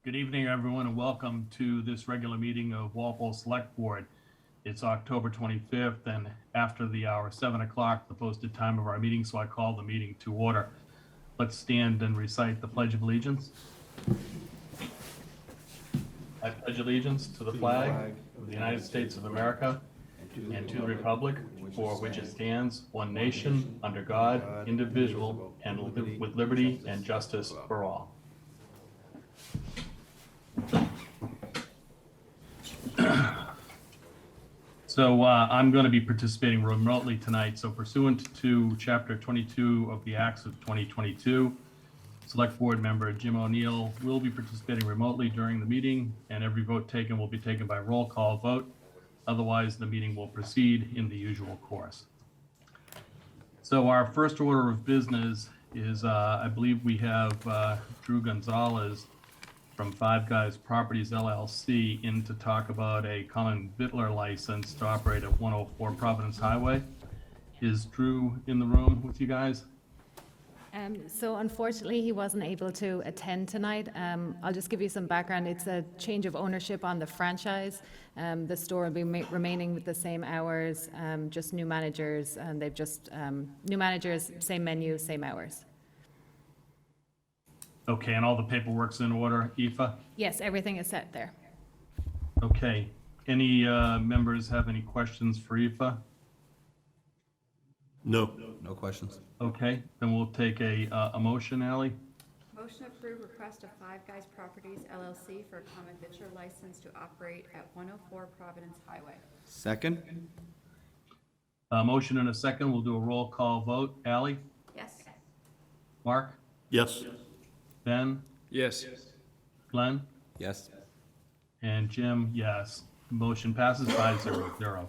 Good evening, everyone, and welcome to this regular meeting of Walpole Select Board. It's October 25th, and after the hour 7 o'clock, the posted time of our meeting, so I call the meeting to order. Let's stand and recite the Pledge of Allegiance. I pledge allegiance to the flag of the United States of America and to the republic for which it stands, one nation, under God, indivisible, and with liberty and justice for all. So I'm going to be participating remotely tonight. So pursuant to Chapter 22 of the Acts of 2022, Select Board member Jim O'Neill will be participating remotely during the meeting, and every vote taken will be taken by roll call vote. Otherwise, the meeting will proceed in the usual course. So our first order of business is, I believe we have Drew Gonzalez from Five Guys Properties LLC in to talk about a common vittler license to operate at 104 Providence Highway. Is Drew in the room with you guys? So unfortunately, he wasn't able to attend tonight. I'll just give you some background. It's a change of ownership on the franchise. The store will be remaining with the same hours, just new managers, and they've just, new managers, same menu, same hours. Okay, and all the paperwork's in order, Aoife? Yes, everything is set there. Okay, any members have any questions for Aoife? No questions. Okay, then we'll take a motion, Ally. Motion to approve request of Five Guys Properties LLC for a common vittler license to operate at 104 Providence Highway. Second? Motion and a second. We'll do a roll call vote. Ally? Yes. Mark? Yes. Ben? Yes. Glenn? Yes. And Jim, yes. Motion passes 5-0.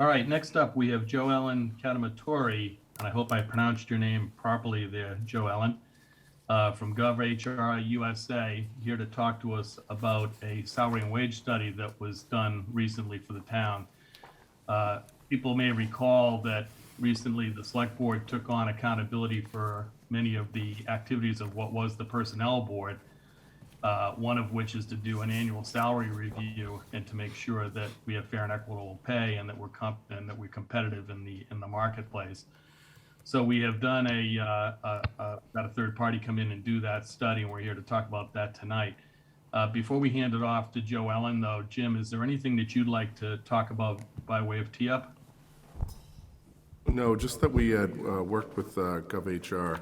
All right, next up, we have Joellen Catamatori, and I hope I pronounced your name properly there, Joellen, from GovHR USA, here to talk to us about a salary and wage study that was done recently for the town. People may recall that recently the select board took on accountability for many of the activities of what was the personnel board, one of which is to do an annual salary review and to make sure that we have fair and equitable pay and that we're competitive in the marketplace. So we have done got a third party come in and do that study, and we're here to talk about that tonight. Before we hand it off to Joellen, though, Jim, is there anything that you'd like to talk about by way of tee-up? No, just that we had worked with GovHR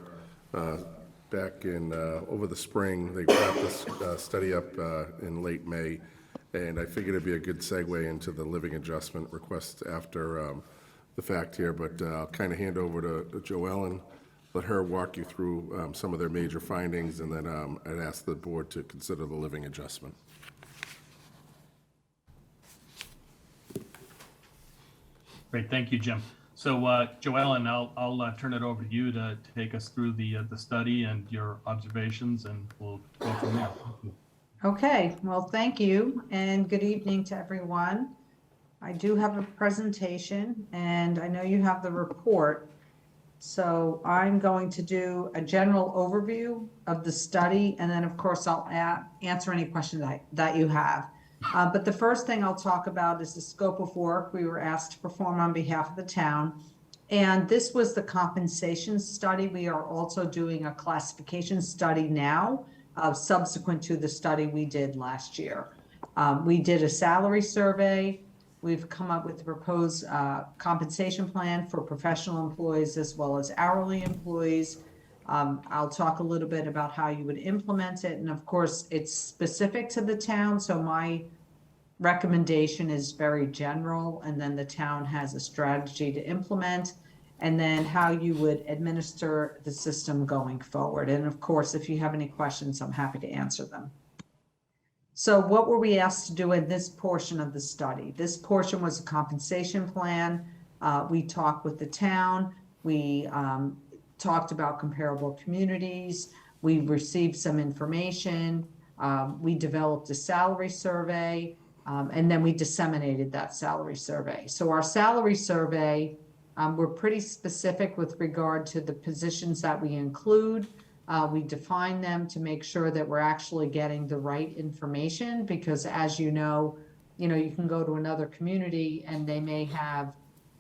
back in over the spring. They wrapped this study up in late May, and I figured it'd be a good segue into the living adjustment request after the fact here. But I'll kind of hand over to Joellen, let her walk you through some of their major findings, and then I'd ask the board to consider the living adjustment. Great, thank you, Jim. So, Joellen, I'll turn it over to you to take us through the study and your observations, and we'll go from there. Okay, well, thank you, and good evening to everyone. I do have a presentation, and I know you have the report. So I'm going to do a general overview of the study, and then, of course, I'll answer any questions that you have. But the first thing I'll talk about is the scope of work we were asked to perform on behalf of the town. And this was the compensation study. We are also doing a classification study now, subsequent to the study we did last year. We did a salary survey. We've come up with a proposed compensation plan for professional employees as well as hourly employees. I'll talk a little bit about how you would implement it. And of course, it's specific to the town. So my recommendation is very general. And then the town has a strategy to implement, and then how you would administer the system going forward. And of course, if you have any questions, I'm happy to answer them. So what were we asked to do in this portion of the study? This portion was a compensation plan. We talked with the town. We talked about comparable communities. We received some information. We developed a salary survey, and then we disseminated that salary survey. So our salary survey, we're pretty specific with regard to the positions that we include. We define them to make sure that we're actually getting the right information, because as you know, you can go to another community and they may have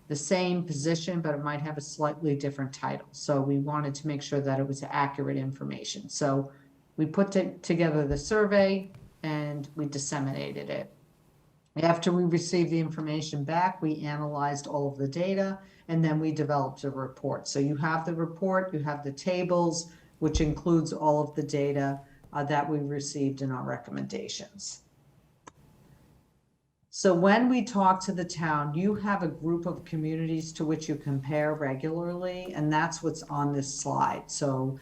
the same position, but it might have a slightly different title. So we wanted to make sure that it was accurate information. So we put together the survey and we disseminated it. After we received the information back, we analyzed all of the data, and then we developed a report. So you have the report, you have the tables, which includes all of the data that we received in our recommendations. So when we talk to the town, you have a group of communities to which you compare regularly, and that's what's on this slide. So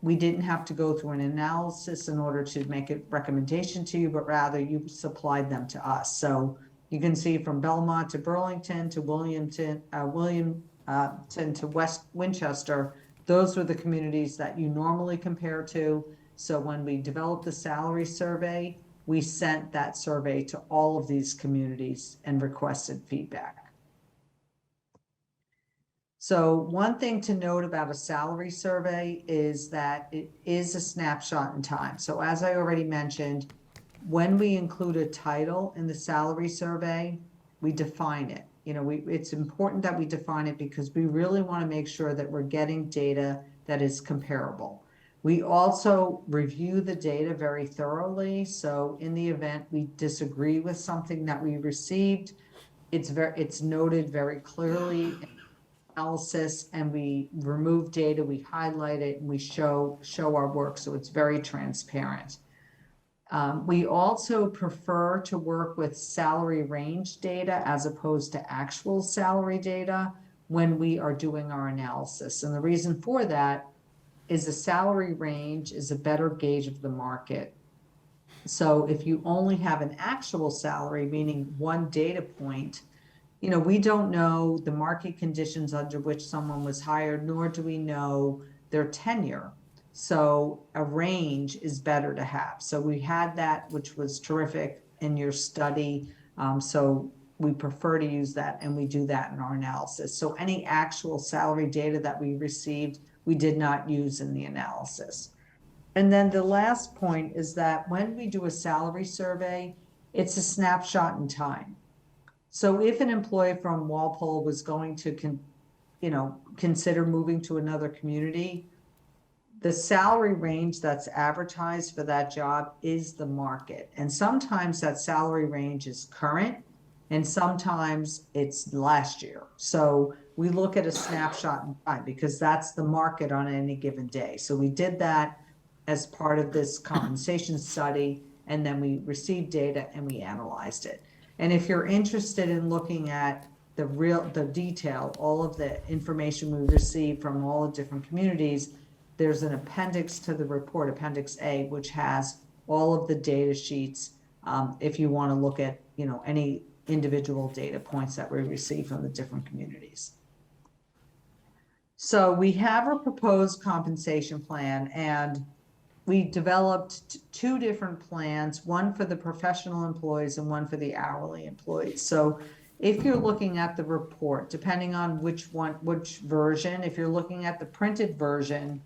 we didn't have to go through an analysis in order to make a recommendation to you, but rather you supplied them to us. So you can see from Belmont to Burlington to Williamton to West Winchester, those were the communities that you normally compare to. So when we developed the salary survey, we sent that survey to all of these communities and requested feedback. So one thing to note about a salary survey is that it is a snapshot in time. So as I already mentioned, when we include a title in the salary survey, we define it. It's important that we define it because we really want to make sure that we're getting data that is comparable. We also review the data very thoroughly. So in the event we disagree with something that we received, it's noted very clearly in analysis, and we remove data, we highlight it, and we show our work. So it's very transparent. We also prefer to work with salary range data as opposed to actual salary data when we are doing our analysis. And the reason for that is the salary range is a better gauge of the market. So if you only have an actual salary, meaning one data point, we don't know the market conditions under which someone was hired, nor do we know their tenure. So a range is better to have. So we had that, which was terrific in your study. So we prefer to use that, and we do that in our analysis. So any actual salary data that we received, we did not use in the analysis. And then the last point is that when we do a salary survey, it's a snapshot in time. So if an employee from Walpole was going to consider moving to another community, the salary range that's advertised for that job is the market. And sometimes that salary range is current, and sometimes it's last year. So we look at a snapshot in time because that's the market on any given day. So we did that as part of this compensation study, and then we received data and we analyzed it. And if you're interested in looking at the detail, all of the information we received from all the different communities, there's an appendix to the report, Appendix A, which has all of the data sheets if you want to look at any individual data points that we receive from the different communities. So we have a proposed compensation plan, and we developed two different plans, one for the professional employees and one for the hourly employees. So if you're looking at the report, depending on which version, if you're looking at the printed version,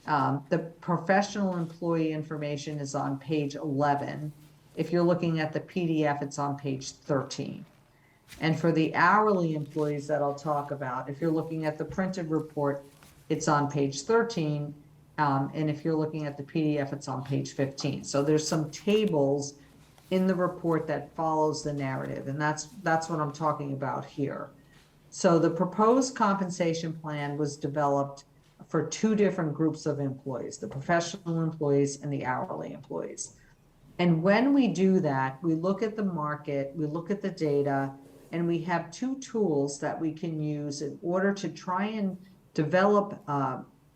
the professional employee information is on page 11. If you're looking at the PDF, it's on page 13. And for the hourly employees that I'll talk about, if you're looking at the printed report, it's on page 13. And if you're looking at the PDF, it's on page 15. So there's some tables in the report that follows the narrative, and that's what I'm talking about here. So the proposed compensation plan was developed for two different groups of employees, the professional employees and the hourly employees. And when we do that, we look at the market, we look at the data, and we have two tools that we can use in order to try and develop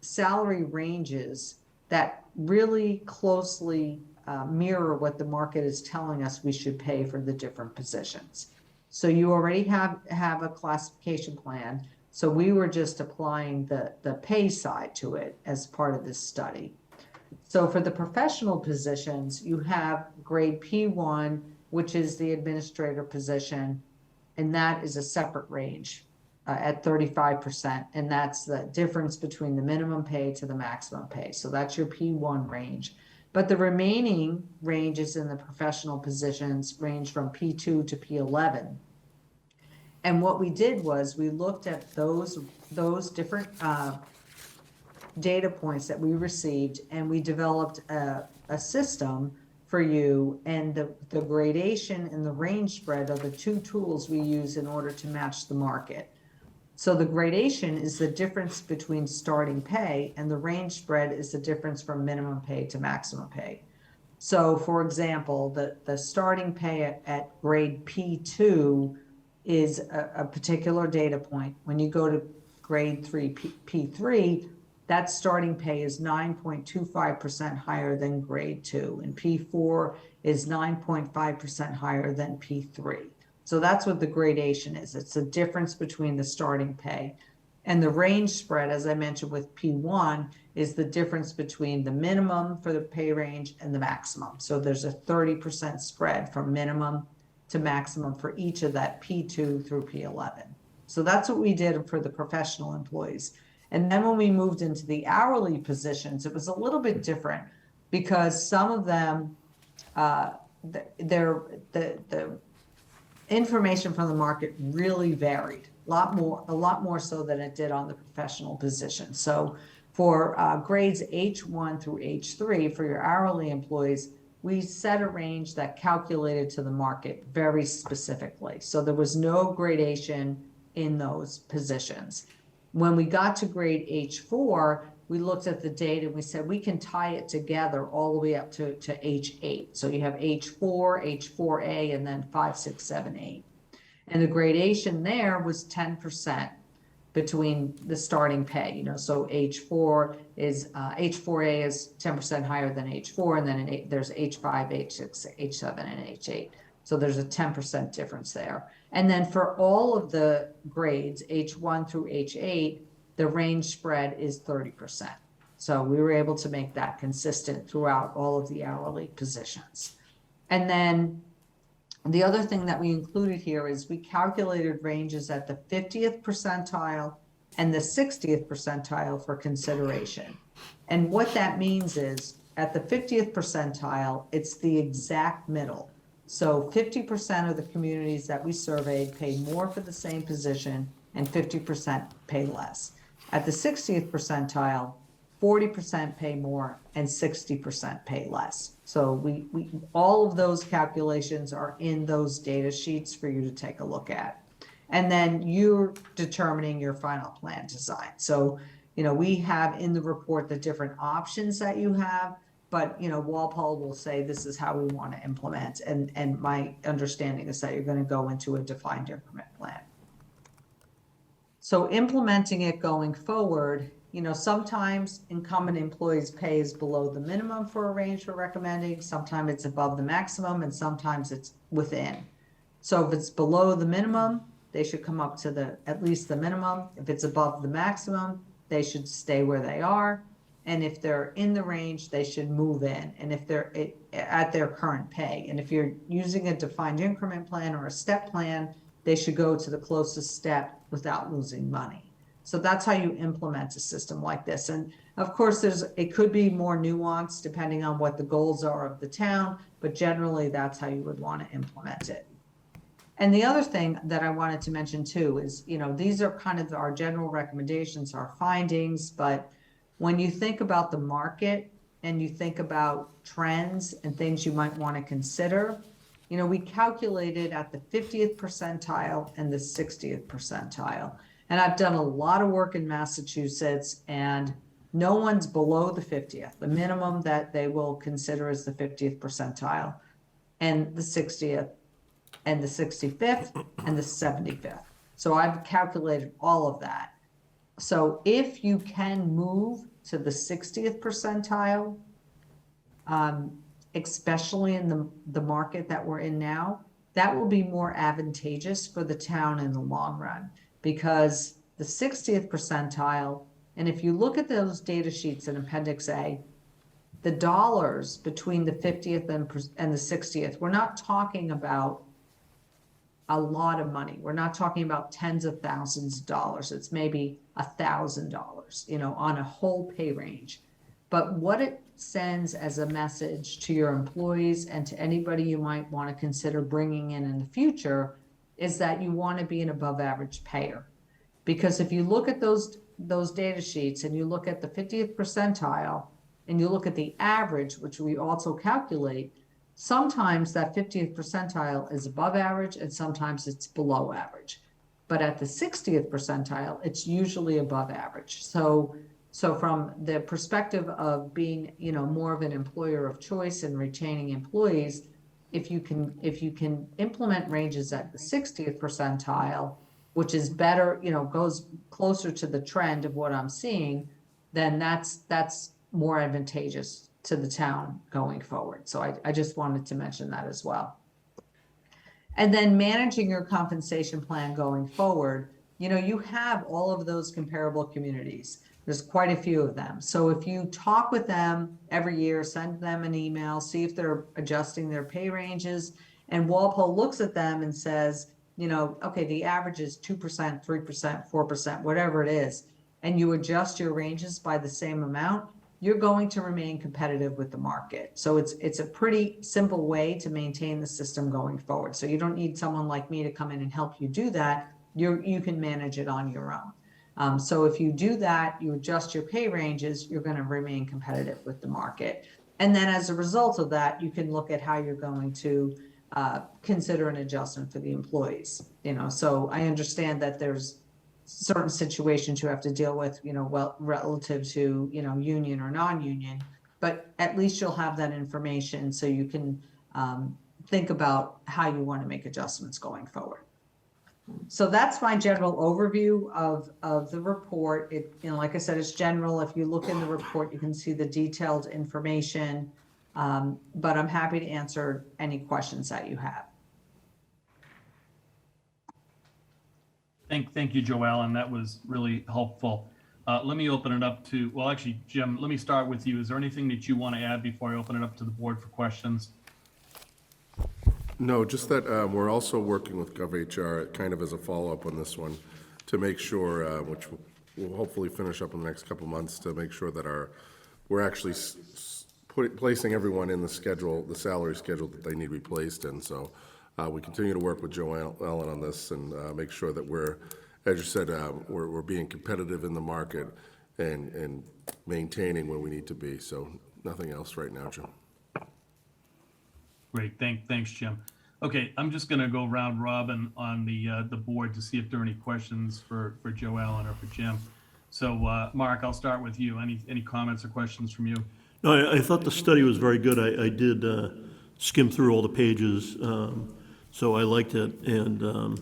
salary ranges that really closely mirror what the market is telling us we should pay for the different positions. So you already have a classification plan. So we were just applying the pay side to it as part of this study. So for the professional positions, you have grade P1, which is the administrator position, and that is a separate range at 35%, and that's the difference between the minimum pay to the maximum pay. So that's your P1 range. But the remaining ranges in the professional positions range from P2 to P11. And what we did was we looked at those different data points that we received, and we developed a system for you, and the gradation and the range spread are the two tools we use in order to match the market. So the gradation is the difference between starting pay, and the range spread is the difference from minimum pay to maximum pay. So for example, the starting pay at grade P2 is a particular data point. When you go to grade P3, that starting pay is 9.25% higher than grade 2, and P4 is 9.5% higher than P3. So that's what the gradation is. It's the difference between the starting pay. And the range spread, as I mentioned with P1, is the difference between the minimum for the pay range and the maximum. So there's a 30% spread from minimum to maximum for each of that P2 through P11. So that's what we did for the professional employees. And then when we moved into the hourly positions, it was a little bit different because some of them, the information from the market really varied, a lot more so than it did on the professional position. So for grades H1 through H3 for your hourly employees, we set a range that calculated to the market very specifically. So there was no gradation in those positions. When we got to grade H4, we looked at the data and we said we can tie it together all the way up to H8. So you have H4, H4A, and then 5, 6, 7, 8. And the gradation there was 10% between the starting pay. So H4A is 10% higher than H4, and then there's H5, H6, H7, and H8. So there's a 10% difference there. And then for all of the grades, H1 through H8, the range spread is 30%. So we were able to make that consistent throughout all of the hourly positions. And then the other thing that we included here is we calculated ranges at the 50th percentile and the 60th percentile for consideration. And what that means is at the 50th percentile, it's the exact middle. So 50% of the communities that we surveyed pay more for the same position and 50% pay less. At the 60th percentile, 40% pay more and 60% pay less. So we all of those calculations are in those data sheets for you to take a look at. And then you're determining your final plan design. So, we have in the report the different options that you have, but, Walpole will say this is how we want to implement. And my understanding is that you're going to go into a defined increment plan. So implementing it going forward, sometimes incumbent employees' pay is below the minimum for a range we're recommending. Sometimes it's above the maximum, and sometimes it's within. So if it's below the minimum, they should come up to at least the minimum. If it's above the maximum, they should stay where they are. And if they're in the range, they should move in. And if they're at their current pay. And if you're using a defined increment plan or a step plan, they should go to the closest step without losing money. So that's how you implement a system like this. And of course, it could be more nuanced depending on what the goals are of the town, but generally that's how you would want to implement it. And the other thing that I wanted to mention too is, these are kind of our general recommendations, our findings, but when you think about the market and you think about trends and things you might want to consider, we calculated at the 50th percentile and the 60th percentile. And I've done a lot of work in Massachusetts, and no one's below the 50th. The minimum that they will consider is the 50th percentile, and the 60th, and the 65th, and the 75th. So I've calculated all of that. So if you can move to the 60th percentile, especially in the market that we're in now, that will be more advantageous for the town in the long run, because the 60th percentile, and if you look at those data sheets in Appendix A, the dollars between the 50th and the 60th, we're not talking about a lot of money. We're not talking about tens of thousands of dollars. It's maybe $1,000, you know, on a whole pay range. But what it sends as a message to your employees and to anybody you might want to consider bringing in the future is that you want to be an above average payer. Because if you look at those data sheets and you look at the 50th percentile and you look at the average, which we also calculate, sometimes that 50th percentile is above average and sometimes it's below average. But at the 60th percentile, it's usually above average. So from the perspective of being, you know, more of an employer of choice and retaining employees, if you can implement ranges at the 60th percentile, which is better, you know, goes closer to the trend of what I'm seeing, then that's more advantageous to the town going forward. So I just wanted to mention that as well. And then managing your compensation plan going forward, you know, you have all of those comparable communities. There's quite a few of them. So if you talk with them every year, send them an email, see if they're adjusting their pay ranges, and Walpole looks at them and says, you know, okay, the average is 2%, 3%, 4%, whatever it is, and you adjust your ranges by the same amount, you're going to remain competitive with the market. So it's a pretty simple way to maintain the system going forward. So you don't need someone like me to come in and help you do that. You can manage it on your own. So if you do that, you adjust your pay ranges, you're going to remain competitive with the market. And then as a result of that, you can look at how you're going to consider an adjustment for the employees. You know, so I understand that there's certain situations you have to deal with, you know, well, relative to, you know, union or non-union, but at least you'll have that information so you can think about how you want to make adjustments going forward. So that's my general overview of the report. It, you know, like I said, it's general. If you look in the report, you can see the detailed information, but I'm happy to answer any questions that you have. Thank you, Joellen. That was really helpful. Let me open it up to, well, actually, Jim, let me start with you. Is there anything that you want to add before I open it up to the board for questions? No, just that we're also working with GovHR kind of as a follow-up on this one to make sure, which we'll hopefully finish up in the next couple of months, to make sure that we're actually placing everyone in the schedule, the salary schedule that they need to be placed in. So we continue to work with Joellen on this and make sure that we're, as you said, we're being competitive in the market and maintaining where we need to be. So nothing else right now, Jim. Great, thanks, Jim. Okay, I'm just going to go round robin on the board to see if there are any questions for Joellen or for Jim. So, Mark, I'll start with you. Any comments or questions from you? No, I thought the study was very good. I did skim through all the pages, so I liked it. And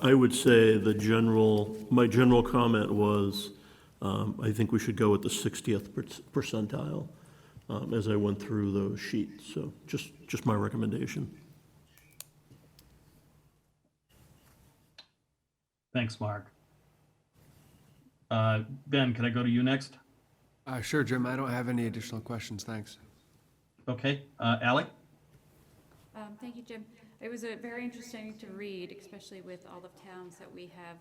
I would say my general comment was, I think we should go with the 60th percentile as I went through those sheets. So just my recommendation. Thanks, Mark. Ben, can I go to you next? Sure, Jim. I don't have any additional questions. Thanks. Okay, Alec? Thank you, Jim. It was very interesting to read, especially with all the towns that we have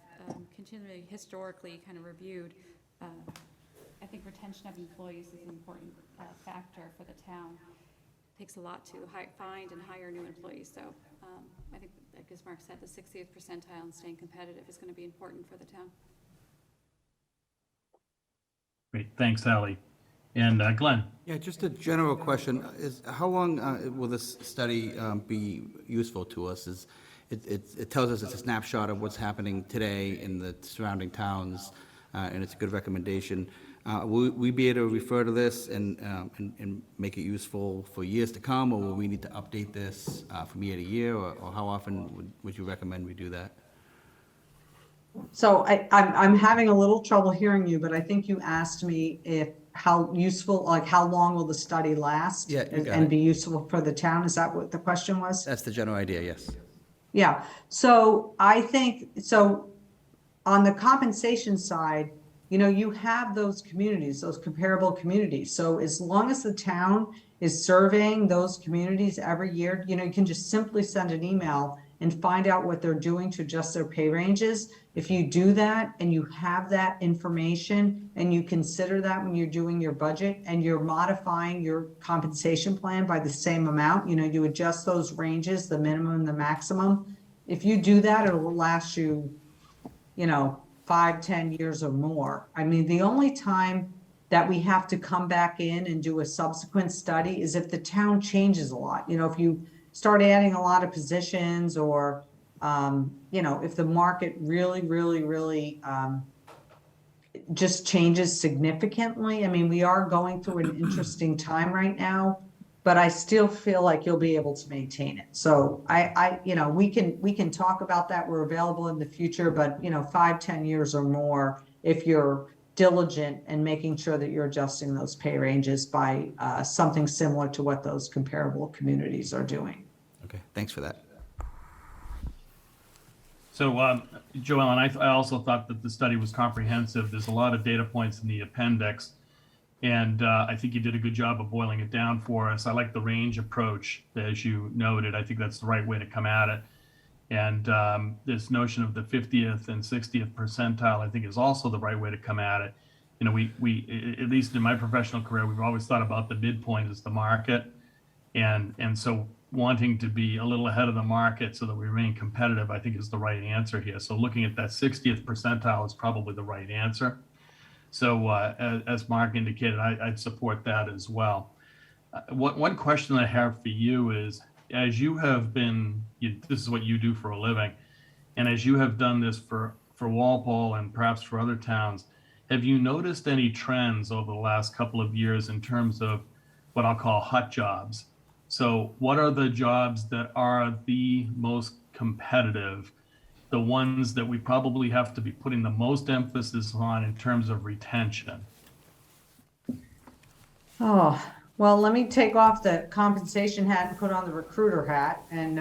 continually historically kind of reviewed. I think retention of employees is an important factor for the town. It takes a lot to find and hire new employees. So I think, like as Mark said, the 60th percentile and staying competitive is going to be important for the town. Great, thanks, Allie. And Glenn? Yeah, just a general question. Is how long will this study be useful to us? It tells us it's a snapshot of what's happening today in the surrounding towns, and it's a good recommendation. Will we be able to refer to this and make it useful for years to come, or will we need to update this from year to year, or how often would you recommend we do that? So I'm having a little trouble hearing you, but I think you asked me how useful, like how long will the study last? Yeah, you got and it. be useful for the town? Is that what the question was? That's the general idea, yes. Yeah, so I think, so on the compensation side, you know, you have those communities, those comparable communities. So as long as the town is surveying those communities every year, you know, you can just simply send an email and find out what they're doing to adjust their pay ranges. If you do that and you have that information and you consider that when you're doing your budget and you're modifying your compensation plan by the same amount, you adjust those ranges, the minimum, the maximum. If you do that, it will last you, 5, 10 years or more. I mean, the only time that we have to come back in and do a subsequent study is if the town changes a lot. If you start adding a lot of positions or, if the market really, really, really just changes significantly. I mean, we are going through an interesting time right now, but I still feel like you'll be able to maintain it. So we can talk about that. We're available in the future, but 5, 10 years or more, if you're diligent and making sure that you're adjusting those pay ranges by something similar to what those comparable communities are doing. Okay, thanks for that. So, Joellen, I also thought that the study was comprehensive. There's a lot of data points in the appendix, and I think you did a good job of boiling it down for us. I like the range approach, as you noted. I think that's the right way to come at it. And this notion of the 50th and 60th percentile, I think, is also the right way to come at it. We at least in my professional career, we've always thought about the midpoint as the market, and so wanting to be a little ahead of the market so that we remain competitive, I think, is the right answer here. So looking at that 60th percentile is probably the right answer. So as Mark indicated, I'd support that as well. One question I have for you is, as you have been, this is what you do for a living, and as you have done this for Walpole and perhaps for other towns, have you noticed any trends over the last couple of years in terms of what I'll call hot jobs? So what are the jobs that are the most competitive, the ones that we probably have to be putting the most emphasis on in terms of retention? Oh, well, let me take off the compensation hat and put on the recruiter hat and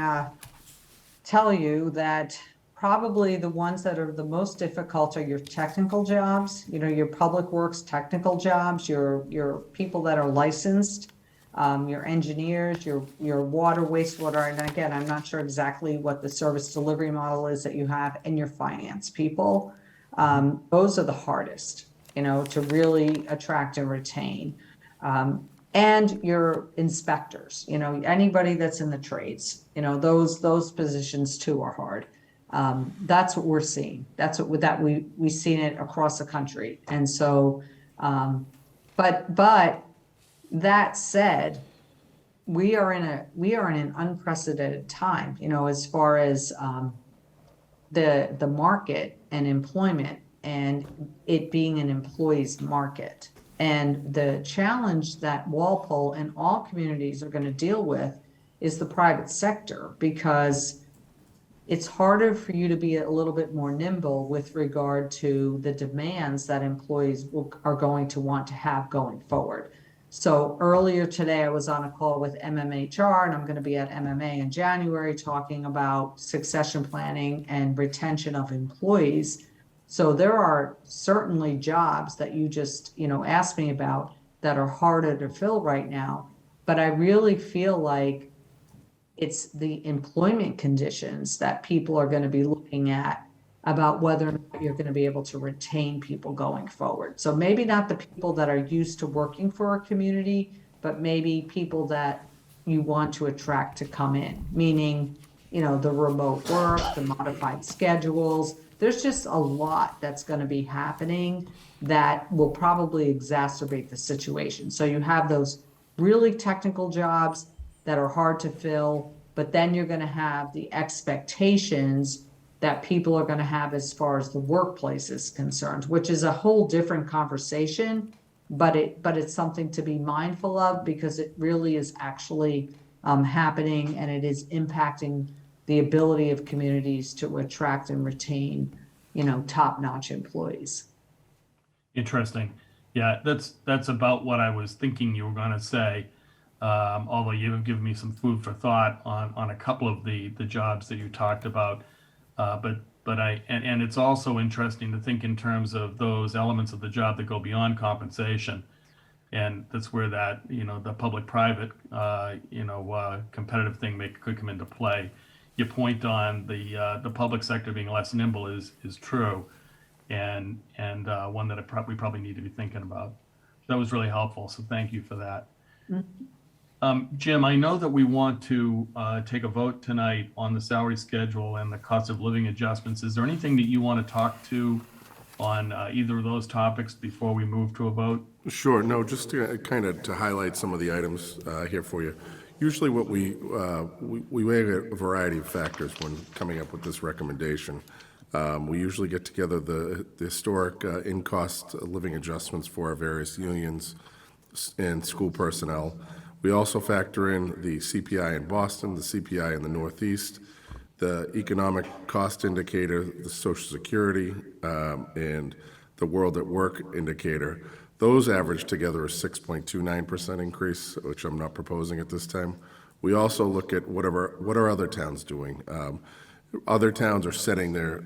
tell you that probably the ones that are the most difficult are your technical jobs, your public works technical jobs, your people that are licensed, your engineers, your water, wastewater, and again, I'm not sure exactly what the service delivery model is that you have, and your finance people. Those are the hardest, to really attract and retain. And your inspectors, anybody that's in the trades, those positions too are hard. That's what we're seeing. That's what we've seen it across the country. And so, but that said, we are in an unprecedented time, as far as the market and employment and it being an employee's market. And the challenge that Walpole and all communities are going to deal with is the private sector, because it's harder for you to be a little bit more nimble with regard to the demands that employees are going to want to have going forward. So earlier today, I was on a call with MMHR, and I'm going to be at MMA in January talking about succession planning and retention of employees. So there are certainly jobs that you just, asked me about that are harder to fill right now. But I really feel like it's the employment conditions that people are going to be looking at about whether or not you're going to be able to retain people going forward. So maybe not the people that are used to working for a community, but maybe people that you want to attract to come in, meaning, the remote work, the modified schedules. There's just a lot that's going to be happening that will probably exacerbate the situation. So you have those really technical jobs that are hard to fill, but then you're going to have the expectations that people are going to have as far as the workplace is concerned, which is a whole different conversation, but it's something to be mindful of, because it really is actually happening, and it is impacting the ability of communities to attract and retain, top-notch employees. Interesting. Yeah, that's about what I was thinking you were going to say. Although you have given me some food for thought on a couple of the jobs that you talked about. But it's also interesting to think in terms of those elements of the job that go beyond compensation. And that's where that, the public-private, competitive thing could come into play. your point on the public sector being less nimble is true, and one that we probably need to be thinking about. That was really helpful, so thank you for that. Jim, I know that we want to take a vote tonight on the salary schedule and the cost of living adjustments. Is there anything that you want to talk to on either of those topics before we move to a vote? Sure, no, just to kind of to highlight some of the items here for you. Usually what we weigh a variety of factors when coming up with this recommendation. We usually get together the historic in-cost living adjustments for our various unions and school personnel. We also factor in the CPI in Boston, the CPI in the Northeast, the economic cost indicator, the Social Security, and the World at Work indicator. Those average together a 6.29% increase, which I'm not proposing at this time. We also look at what are other towns doing. Other towns are setting their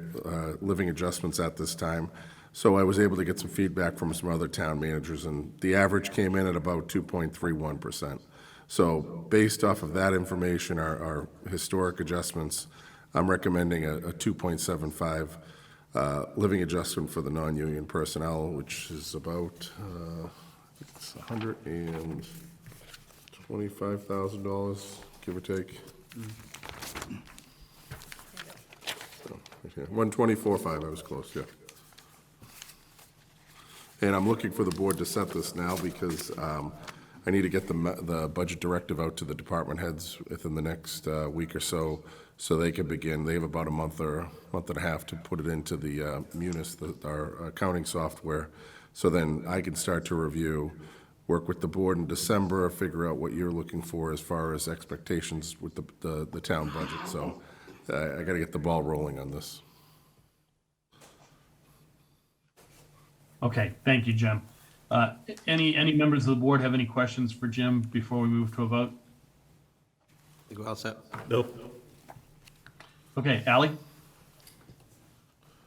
living adjustments at this time. So I was able to get some feedback from some other town managers, and the average came in at about 2.31%. So based off of that information, our historic adjustments, I'm recommending a 2.75 living adjustment for the non-union personnel, which is about it's $125,000, give or take. So, yeah, 124.5, I was close, yeah. And I'm looking for the board to set this now because I need to get the budget directive out to the department heads within the next week or so they can begin. They have about a month or a month and a half to put it into the Munis, our accounting software. So then I can start to review, work with the board in December, figure out what you're looking for as far as expectations with the town budget. So I got to get the ball rolling on this. Okay, thank you, Jim. Any members of the board have any questions for Jim before we move to a vote? You all set? No. Okay, Ally?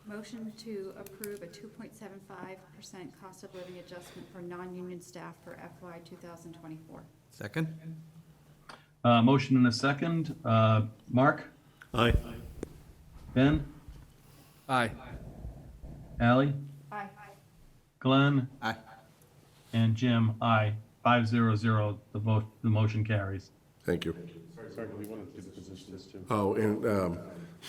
Motion to approve a 2.75% cost of living adjustment for non-union staff for FY 2024. Second? Motion and a second. Mark? Aye. Ben? Aye. Ally? Aye. Aye. Glenn? And Jim, aye. 500, the motion carries. Thank you. Oh, and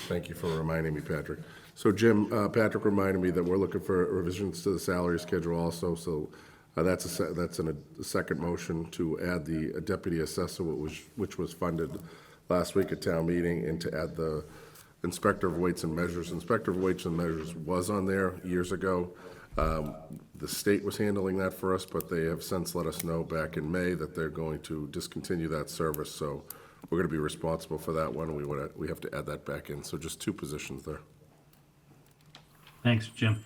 thank you for reminding me, Patrick. So Jim, Patrick reminded me that we're looking for revisions to the salary schedule also, so that's a second motion to add the deputy assessor, which was funded last week at town meeting, and to add the inspector of weights and measures. Inspector of weights and measures was on there years ago. The state was handling that for us, but they have since let us know back in May that they're going to discontinue that service, so we're going to be responsible for that one. We have to add that back in, so just two positions there. Thanks, Jim.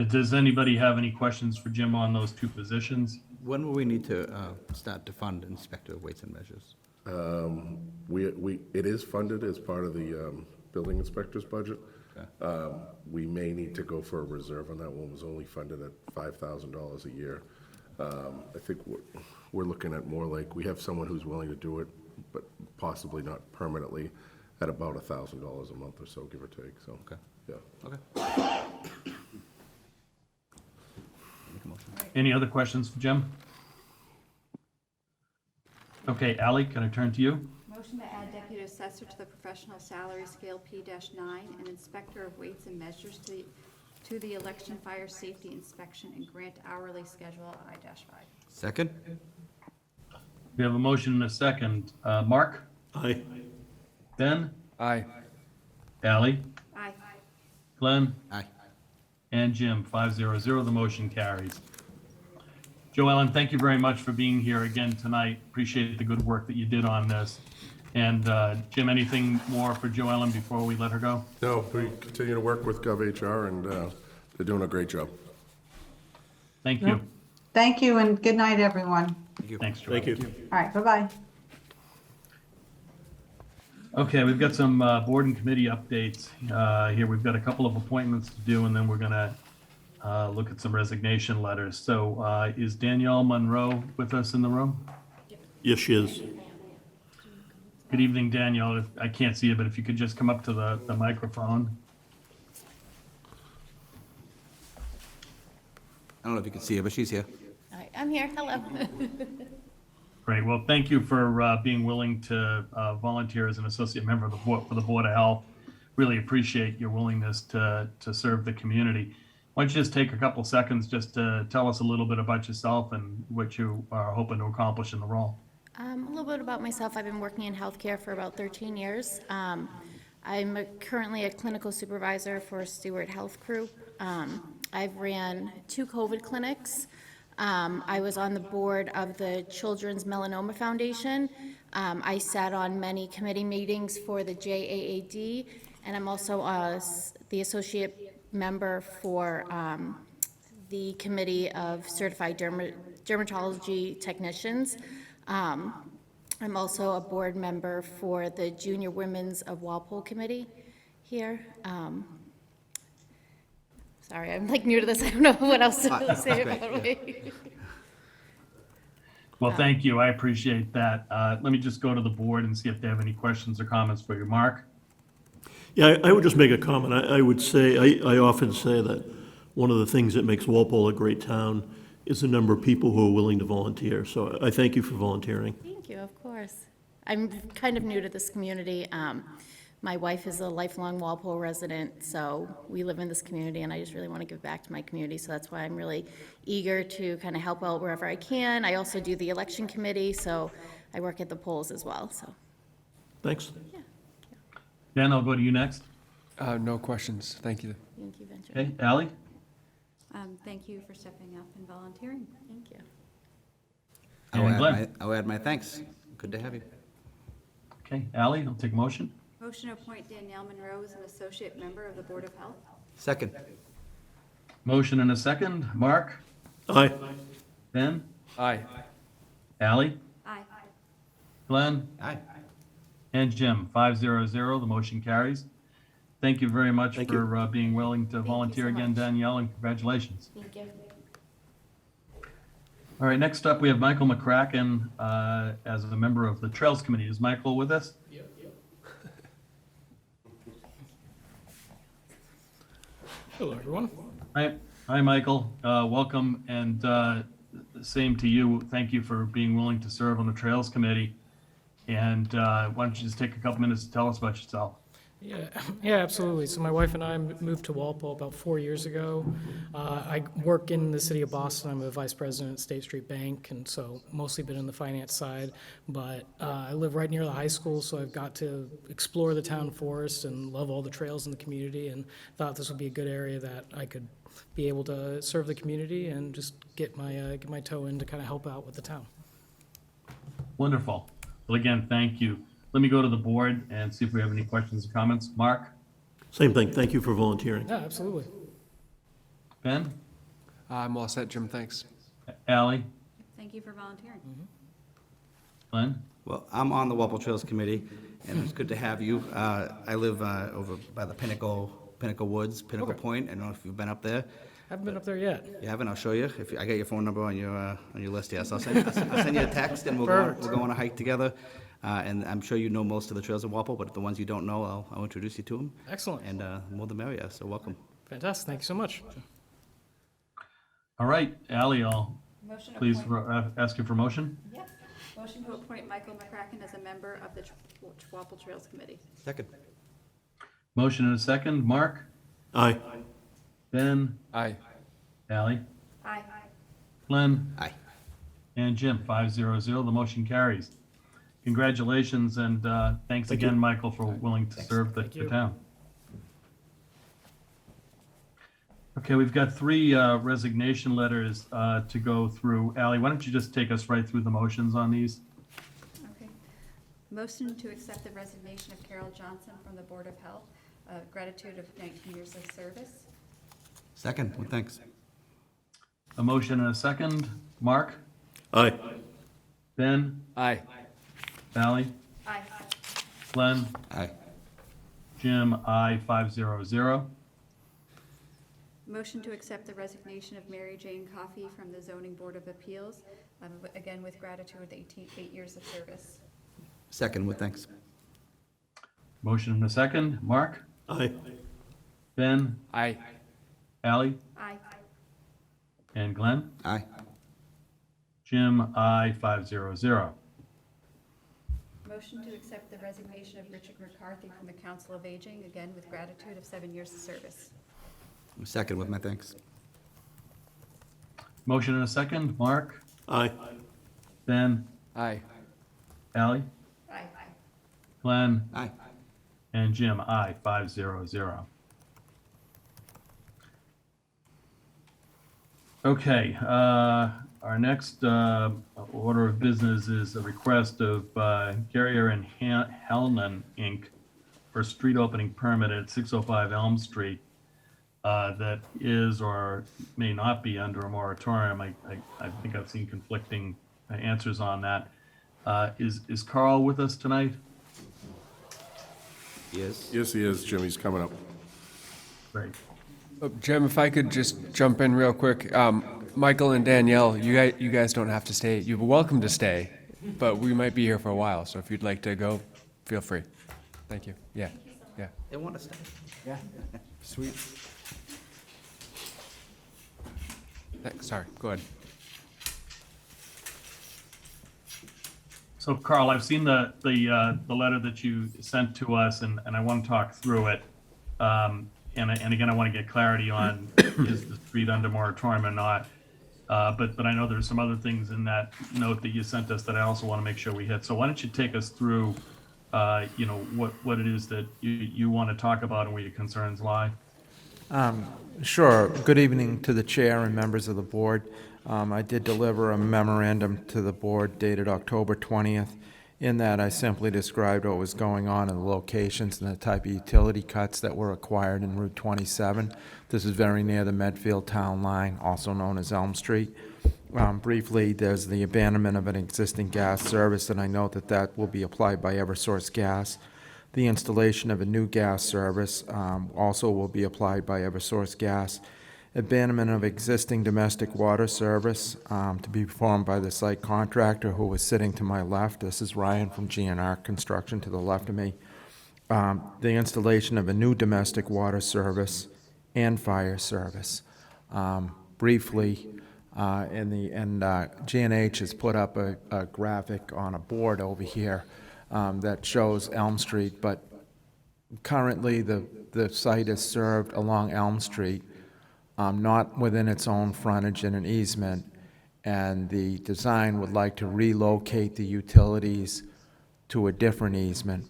Does anybody have any questions for Jim on those two positions? When will we need to start to fund Inspector of Weights and Measures? It is funded as part of the building inspector's budget. Okay. We may need to go for a reserve on that one. It was only funded at $5,000 a year. I think we're looking at more like, we have someone who's willing to do it, but possibly not permanently, at about $1,000 a month or so, give or take, so. Okay. Yeah. Okay. Any other questions for Jim? Okay, Ally, can I turn to you? Motion to add deputy assessor to the professional salary scale P-9 and inspector of weights and measures to the election fire safety inspection and grant hourly schedule I-5. Second? We have a motion and a second. Mark? Aye. Ben? Aye. Ally? Aye. Glenn? Aye. And Jim, 500, the motion carries. Joe Ellen, thank you very much for being here again tonight. Appreciate the good work that you did on this. And Jim, anything more for Joe Ellen before we let her go? No, we continue to work with GovHR, and they're doing a great job. Thank you. Thank you and good night, everyone. Thanks, Joe. Thank you. All right, bye-bye. Okay, we've got some board and committee updates here. We've got a couple of appointments to do, and then we're going to look at some resignation letters. So is Danielle Monroe with us in the room? Yes, she is. Good evening, Danielle. I can't see you, but if you could just come up to the microphone. I don't know if you can see her, but she's here. All right, I'm here. Hello. Great. Well, thank you for being willing to volunteer as an associate member of the board for the Board of Health. Really appreciate your willingness to serve the community. Why don't you just take a couple seconds just to tell us a little bit about yourself and what you are hoping to accomplish in the role? A little bit about myself. I've been working in healthcare for about 13 years. I'm currently a clinical supervisor for Stewart Health Group. I've ran 2 COVID clinics. I was on the board of the Children's Melanoma Foundation. I sat on many committee meetings for the JAAD, and I'm also the associate member for the Committee of Certified Dermatology Technicians. I'm also a board member for the Junior Women's of Walpole Committee here. Sorry, I'm like new to this. I don't know what else to say about me. Well, thank you. I appreciate that. Let me just go to the board and see if they have any questions or comments for you. Mark? Yeah, I would just make a comment. I would say, I often say that one of the things that makes Walpole a great town is the number of people who are willing to volunteer. So I thank you for volunteering. Thank you, of course. I'm kind of new to this community. My wife is a lifelong Walpole resident, so we live in this community, and I just really want to give back to my community, so that's why I'm really eager to kind of help out wherever I can. I also do the election committee, so I work at the polls as well, so. Thanks. Dan, I'll go to you next. No questions. Thank you. Thank you, Benjamin. Okay, Ally? Thank you for stepping up and volunteering. Thank you. And Glenn? I'll add my thanks. Good to have you. Okay, Ally, I'll take a motion. Motion to appoint Danielle Monroe as an associate member of the Board of Health. Second. Motion and a second. Mark? Aye. Ben? Aye. Ally? Aye. Glenn? Aye. And Jim, 500, the motion carries. Thank you very much Thank you. for being willing to volunteer so again, much. Danielle, and congratulations. Thank you. All right, next up, we have Michael McCracken as a member of the Trails Committee. Is Michael with us? Hello, everyone. Hi, Michael. Welcome, and same to you. Thank you for being willing to serve on the Trails Committee. And why don't you just take a couple minutes to tell us about yourself? Yeah, absolutely. So my wife and I moved to Walpole about 4 years ago. I work in the city of Boston. I'm a vice president at State Street Bank, and so mostly been in the finance side. But I live right near the high school, so I've got to explore the town forest and love all the trails in the community, and thought this would be a good area that I could be able to serve the community and just get my toe in to kind of help out with the town. Wonderful. Well, again, thank you. Let me go to the board and see if we have any questions or comments. Mark? Same thing. Thank you for volunteering. Yeah, absolutely. Ben? I'm all set, Jim. Thanks. Ally? Thank you for volunteering. Glenn? Well, I'm on the Walpole Trails Committee, and it's good to have you. I live over by the Pinnacle Woods, Pinnacle Okay. Point. I don't know if you've been up there. Haven't been up there yet. You haven't? I'll show you. I got your phone number on your list, yes. I'll send you a text, and we'll go on a hike together. And I'm sure you know most of the trails in Walpole, but the ones you don't know, I'll introduce you to them. Excellent. And more the merrier, so welcome. Fantastic. Thank you so much. All right, Ally, I'll Motion to please appoint, ask you for motion. yes. Motion to appoint Michael McCracken as a member of the Walpole Trails Committee. Second. Motion and a second. Mark? Aye. Ben? Aye. Ally? Aye. Glenn? Aye. And Jim, 500. The motion carries. Congratulations, and thanks Thank you. again, Michael, for willing to serve the you. town. Okay, we've got 3 resignation letters to go through. Ally, why don't you just take us right through the motions on these? Okay. Motion to accept the resignation of Carol Johnson from the Board of Health, gratitude of 19 years of service. Second, well, thanks. A motion and a second. Mark? Aye. Ben? Aye. Ally? Aye. Glenn? Aye. Jim? Aye, 500. Motion to accept the resignation of Mary Jane Coffey from the Zoning Board of Appeals, again with gratitude, 8 years of service. Second with thanks. Motion and a second. Mark? Aye. Ben? Aye. Ally? Aye. And Glenn? Aye. Jim, aye, 500. Motion to accept the resignation of Richard McCarthy from the Council of Aging, again with gratitude of 7 years of service. Second with my thanks. Motion and a second. Mark? Aye. Ben? Aye. Ally? Aye. Glenn? Aye. And Jim, aye, 500. Okay, our next order of business is a request of Garrier and Hellman, Inc. for a street opening permit at 605 Elm Street that is or may not be under a moratorium. I think I've seen conflicting answers on that. Is Carl with us tonight? Yes. Yes, he is, Jim, he's coming up. Great. Jim, if I could just jump in real quick. Michael and Danielle, you guys don't have to stay. You're welcome to stay, but we might be here for a while, so if you'd like to go, feel free. Thank you. Yeah, yeah. They want to stay. Yeah. Sweet. Sorry, go ahead. So Carl, I've seen the letter that you sent to us, and I want to talk through it. And again, I want to get clarity on is the street under moratorium or not. But I know there's some other things in that note that you sent us that I also want to make sure we hit. So why don't you take us through, what it is that you want to talk about and where your concerns lie? Sure. Good evening to the chair and members of the board. I did deliver a memorandum to the board dated October 20th. In that, I simply described what was going on in the locations and the type of utility cuts that were acquired in Route 27. This is very near the Medfield Town Line, also known as Elm Street. Briefly, there's the abandonment of an existing gas service, and I note that that will be applied by Eversource Gas. The installation of a new gas service also will be applied by Eversource Gas. Abandonment of existing domestic water service to be performed by the site contractor who was sitting to my left. This is Ryan from GNR Construction to the left of me. The installation of a new domestic water service and fire service. Briefly, G&H has put up a graphic on a board over here that shows Elm Street, but currently the site is served along Elm Street, not within its own frontage and an easement, and the design would like to relocate the utilities to a different easement.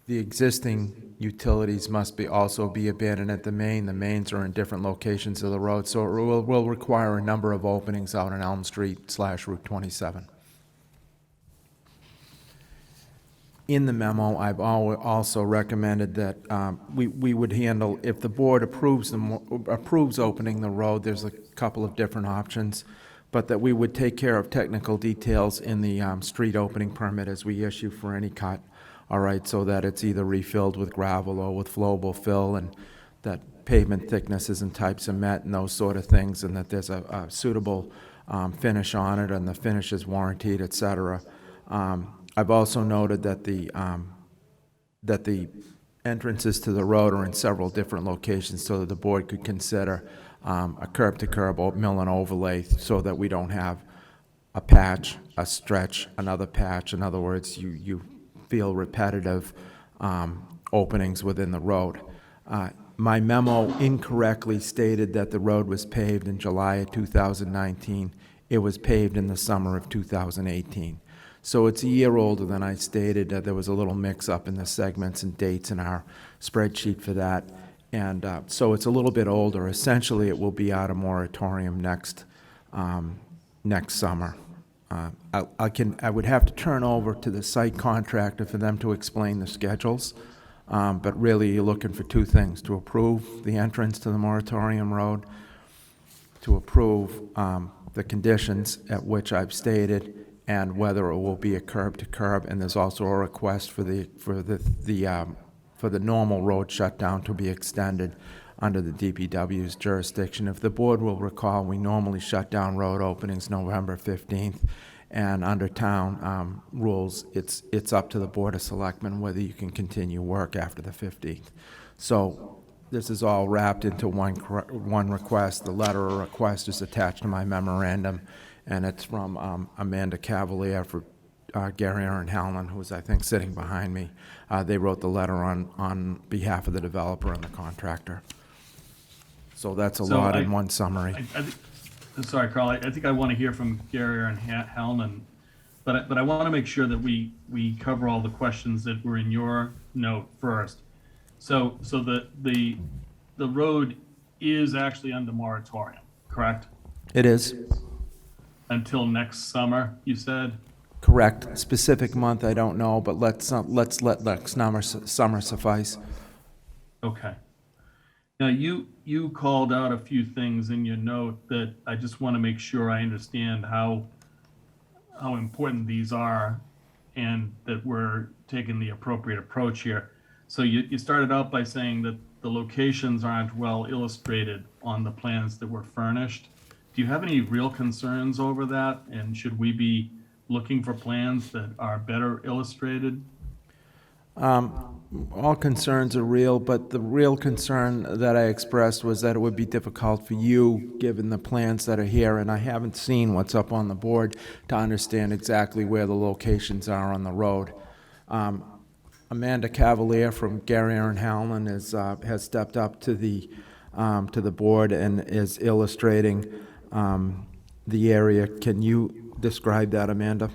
The existing utilities must also be abandoned at the main. The mains are in different locations of the road, so it will require a number of openings out on Elm Street / Route 27. In the memo, I've also recommended that we would handle, if the board approves opening the road, there's a couple of different options, but that we would take care of technical details in the street opening permit as we issue for any cut, all right, so that it's either refilled with gravel or with flowable fill, and that pavement thicknesses and types are met and those sort of things, and that there's a suitable finish on it and the finish is warranted, et cetera. I've also noted that the entrances to the road are in several different locations so that the board could consider a curb-to-curb mill and overlay so that we don't have a patch, a stretch, another patch. In other words, you feel repetitive openings within the road. My memo incorrectly stated that the road was paved in July of 2019. It was paved in the summer of 2018. So it's a year older than I stated. There was a little mix-up in the segments and dates in our spreadsheet for that. And so it's a little bit older. Essentially, it will be out of moratorium next summer. I would have to turn over to the site contractor for them to explain the schedules. But really, you're looking for two things: to approve the entrance to the moratorium road, to approve the conditions at which I've stated, and whether it will be a curb-to-curb. And there's also a request for the normal road shutdown to be extended under the DPW's jurisdiction. If the board will recall, we normally shut down road openings November 15th, And under town rules, it's up to the Board of Selectmen whether you can continue work after the 15th. So this is all wrapped into one request. The letter of request is attached to my memorandum, and it's from Amanda Cavalier for Gary Aaron Howland, who's, I think, sitting behind me. They wrote the letter on behalf of the developer and the contractor. So that's a So lot in one summary. Sorry, Carl, I think I want to hear from Gary and Hellman, but I want to make sure that we cover all the questions that were in your note first. So the road is actually under moratorium, correct? It is. Until next summer, you said? Correct. Specific month, I don't know, but let's let next summer suffice. Okay. Now, you called out a few things in your note that I just want to make sure I understand how important these are and that we're taking the appropriate approach here. So you started out by saying that the locations aren't well illustrated on the plans that were furnished. Do you have any real concerns over that? And should we be looking for plans that are better illustrated? All concerns are real, but the real concern that I expressed was that it would be difficult for you, given the plans that are here, and I haven't seen what's up on the board, to understand exactly where the locations are on the road. Amanda Cavalier from Gary Aaron Howland has stepped up to the board and is illustrating the area. Can you describe that, Amanda?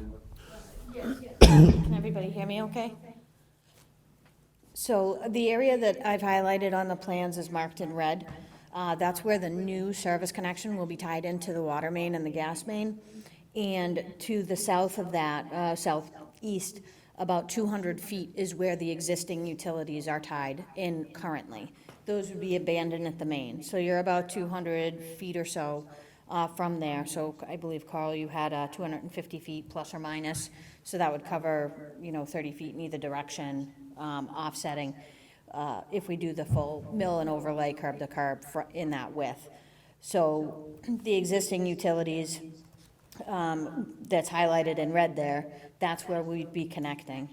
Can everybody hear me okay? So the area that I've highlighted on the plans is marked in red. That's where the new service connection will be tied into the water main and the gas main. And to the south of that, southeast, about 200 feet is where the existing utilities are tied in currently. Those would be abandoned at the main. So you're about 200 feet or so from there. So I believe, Carl, you had 250 feet plus or minus. So that would cover, 30 feet in either direction, offsetting if we do the full mill and overlay curb to curb in that width. So the existing utilities that's highlighted in red there, that's where we'd be connecting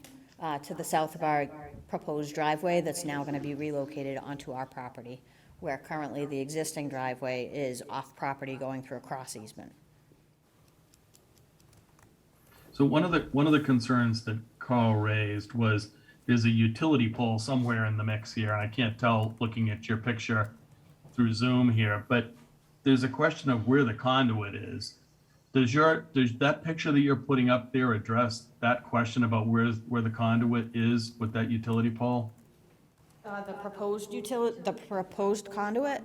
to the south of our proposed driveway that's now going to be relocated onto our property, where currently the existing driveway is off property going through a cross easement. So one of the concerns that Carl raised was there's a utility pole somewhere in the mix here, and I can't tell looking at your picture through Zoom here, but there's a question of where the conduit is. Does that picture that you're putting up there address that question about where the conduit is with that utility pole? The proposed conduit?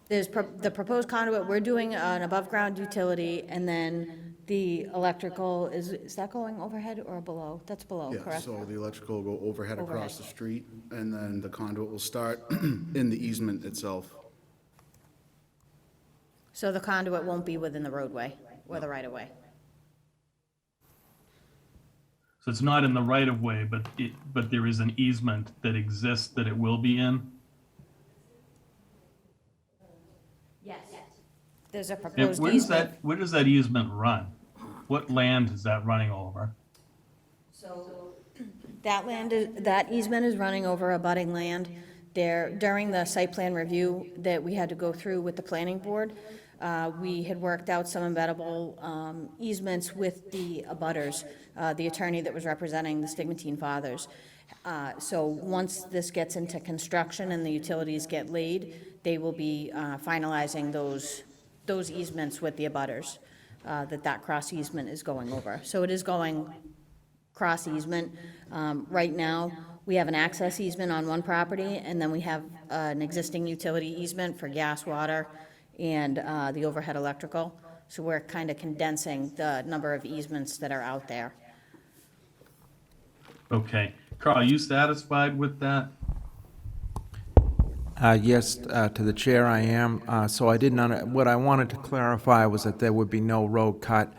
There's the proposed conduit, we're doing an above-ground utility, and then the electrical, is that going overhead or below? That's below, Yeah, correct? so the electrical will go overhead across Overhead. the street, and then the conduit will start in the easement itself. So the conduit won't be within the roadway or the right-of-way? So it's not in the right of way, but there is an easement that exists that it will be in? Yes. There's a And proposed where easement. does that easement run? What land is that running over? So that easement is running over abutting land. During the site plan review that we had to go through with the planning board, we had worked out some embeddable easements with the abutters, the attorney that was representing the Stigmatine Fathers. So once this gets into construction and the utilities get laid, they will be finalizing those easements with the abutters, that cross easement is going over. So it is going cross easement. Right now, we have an access easement on one property, and then we have an existing utility easement for gas, water, and the overhead electrical. So we're kind of condensing the number of easements that are out there. Okay. Carl, are you satisfied with that? Yes, to the chair, I am. So I didn't, what I wanted to clarify was that there would be no road cut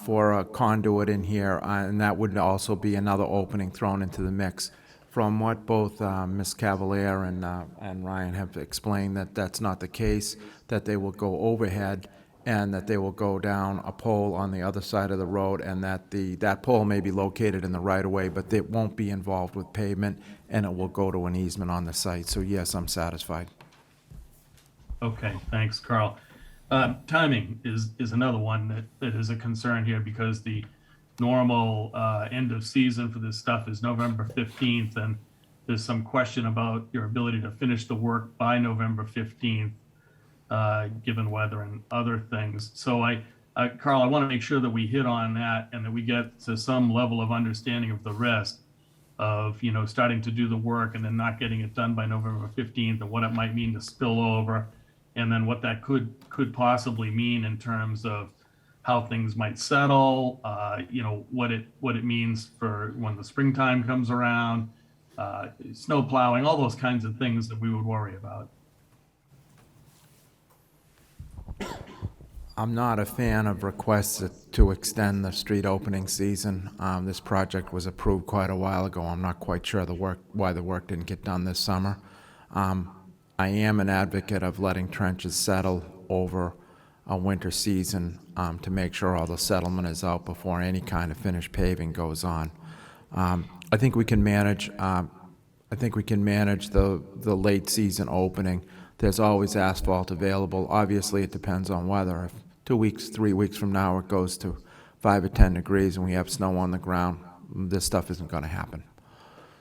for a conduit in here, and that would also be another opening thrown into the mix. From what both Ms. Cavalier and Ryan have explained, that's not the case, that they will go overhead, and that they will go down a pole on the other side of the road, and that that pole may be located in the right-of-way, but it won't be involved with pavement, and it will go to an easement on the site. So yes, I'm satisfied. Okay, thanks, Carl. Timing is another one that is a concern here, because the normal end of season for this stuff is November 15th, and there's some question about your ability to finish the work by November 15th, given weather and other things. So Carl, I want to make sure that we hit on that and that we get to some level of understanding of the risk of, starting to do the work and then not getting it done by November 15th, and what it might mean to spill over, and then what that could possibly mean in terms of how things might settle, what it means for when the springtime comes around, snow plowing, all those kinds of things that we would worry about. I'm not a fan of requests to extend the street opening season. This project was approved quite a while ago. I'm not quite sure why the work didn't get done this summer. I am an advocate of letting trenches settle over a winter season to make sure all the settlement is out before any kind of finished paving goes on. I think we can manage. I think we can manage the late season opening. There's always asphalt available. Obviously, it depends on weather. If 2 weeks, 3 weeks from now it goes to 5 or 10 degrees and we have snow on the ground, this stuff isn't going to happen.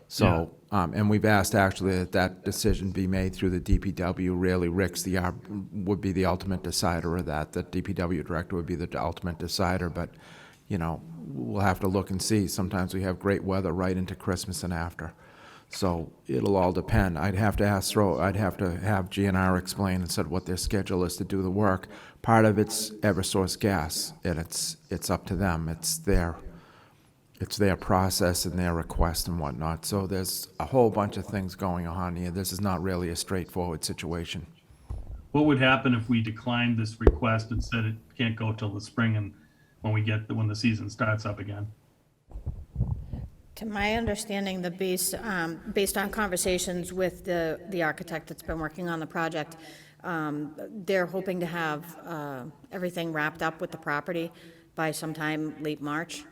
So, and we've asked actually that decision be made through the DPW. Really, Rick's would be the ultimate decider of that. The DPW director would be the ultimate decider, but, we'll have to look and see. Sometimes we have great weather right into Christmas and after. So it'll all depend. I'd have to have GNR explain and said what their schedule is to do the work. Part of it's Eversource Gas, and it's up to them. It's their process and their request and whatnot. So there's a whole bunch of things going on here. This is not really a straightforward situation. What would happen if we declined this request and said it can't go till the spring and when the season starts up again? To my understanding, based on conversations with the architect that's been working on the project, they're hoping to have everything wrapped up with the property by sometime late March,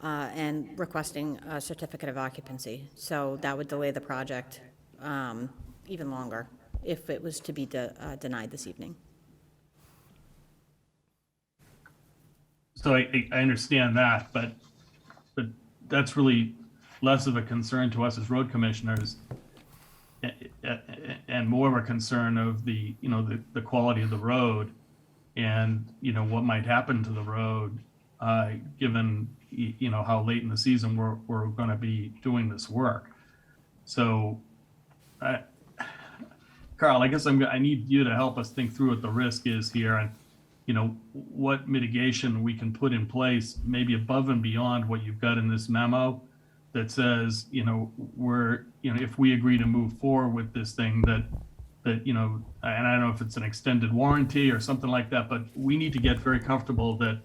and requesting a certificate of occupancy. So that would delay the project even longer if it was to be denied this evening. So I understand that, but that's really less of a concern to us as road commissioners, and more of a concern of the quality of the road, and what might happen to the road, given how late in the season we're going to be doing this work. So, Carl, I guess I need you to help us think through what the risk is here, and what mitigation we can put in place, maybe above and beyond what you've got in this memo that says, if we agree to move forward with this thing, that and I don't know if it's an extended warranty or something like that, but we need to get very comfortable that,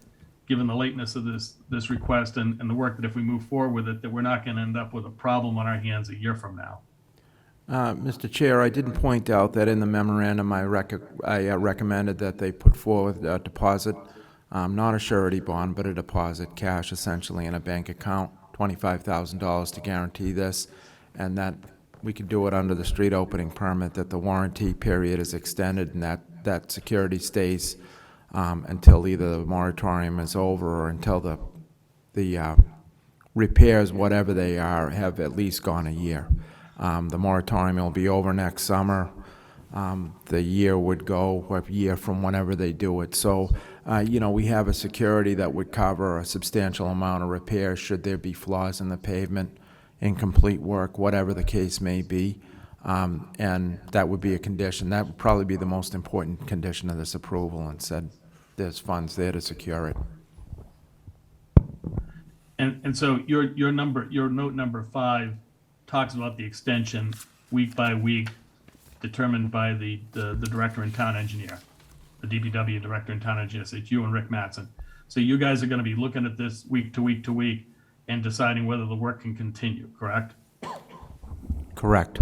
given the lateness of this request and the work, that if we move forward with it, that we're not going to end up with a problem on our hands a year from now. Mr. Chair, I didn't point out that in the memorandum I recommended that they put forward a deposit, not a surety bond, but a deposit, cash essentially in a bank account, $25,000 to guarantee this, and that we could do it under the street opening permit, that the warranty period is extended and that security stays until either the moratorium is over or until the repairs, whatever they are, have at least gone a year. The moratorium will be over next summer. The year would go a year from whenever they do it. So, we have a security that would cover a substantial amount of repairs should there be flaws in the pavement, incomplete work, whatever the case may be. And that would be a condition. That would probably be the most important condition of this approval, and said there's funds there to secure it. And so your note number 5 talks about the extension week by week, determined by the director and town engineer, the DPW director and town engineer. So it's you and Rick Mattson. So you guys are going to be looking at this week to week to week and deciding whether the work can continue, correct? Correct.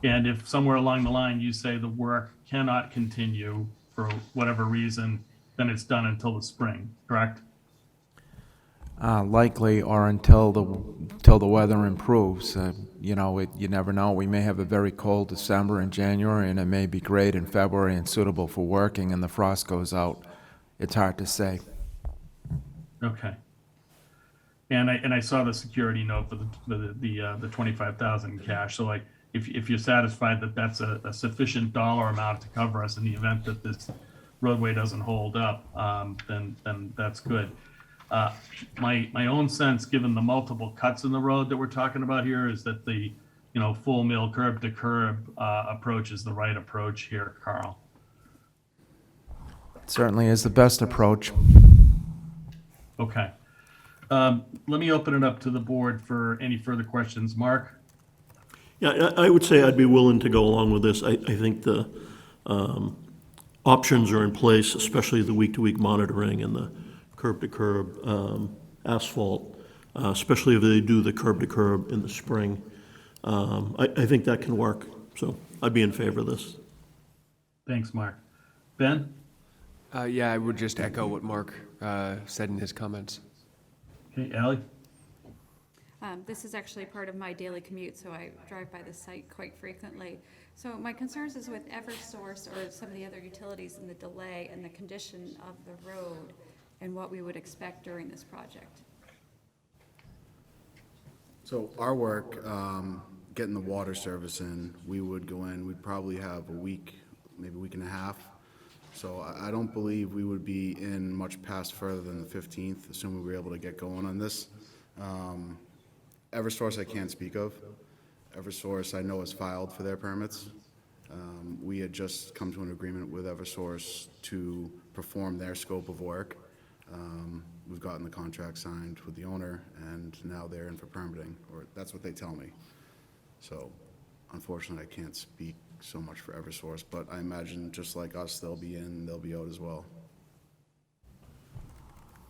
And if somewhere along the line you say the work cannot continue for whatever reason, then it's done until the spring, correct? Likely, or until the weather improves. You know, you never know. We may have a very cold December and January, and it may be great in February and suitable for working, and the frost goes out. It's hard to say. Okay. And I saw the security note for the 25,000 cash. So like, if you're satisfied that that's a sufficient dollar amount to cover us in the event that this roadway doesn't hold up, then that's good. My own sense, given the multiple cuts in the road that we're talking about here, is that the, full mill curb to curb approach is the right approach here, Carl. Certainly is the best approach. Okay. Let me open it up to the board for any further questions. Mark? Yeah, I would say I'd be willing to go along with this. I think the options are in place, especially the week-to-week monitoring and the curb-to-curb asphalt, especially if they do the curb-to-curb in the spring. I think that can work, so I'd be in favor of this. Thanks, Mark. Ben? Yeah, I would just echo what Mark said in his comments. Okay, Ally? This is actually part of my daily commute, so I drive by the site quite frequently. So my concerns is with Eversource or some of the other utilities and the delay and the condition of the road and what we would expect during this project. So our work, getting the water service in, we would go in, we'd probably have a week, maybe a week and a half. So I don't believe we would be in much past further than the 15th, assuming we were able to get going on this. Eversource I can't speak of. Eversource I know has filed for their permits. We had just come to an agreement with Eversource to perform their scope of work. We've gotten the contract signed with the owner, and now they're in for permitting, or that's what they tell me. So unfortunately, I can't speak so much for Eversource, but I imagine just like us, they'll be in, they'll be out as well.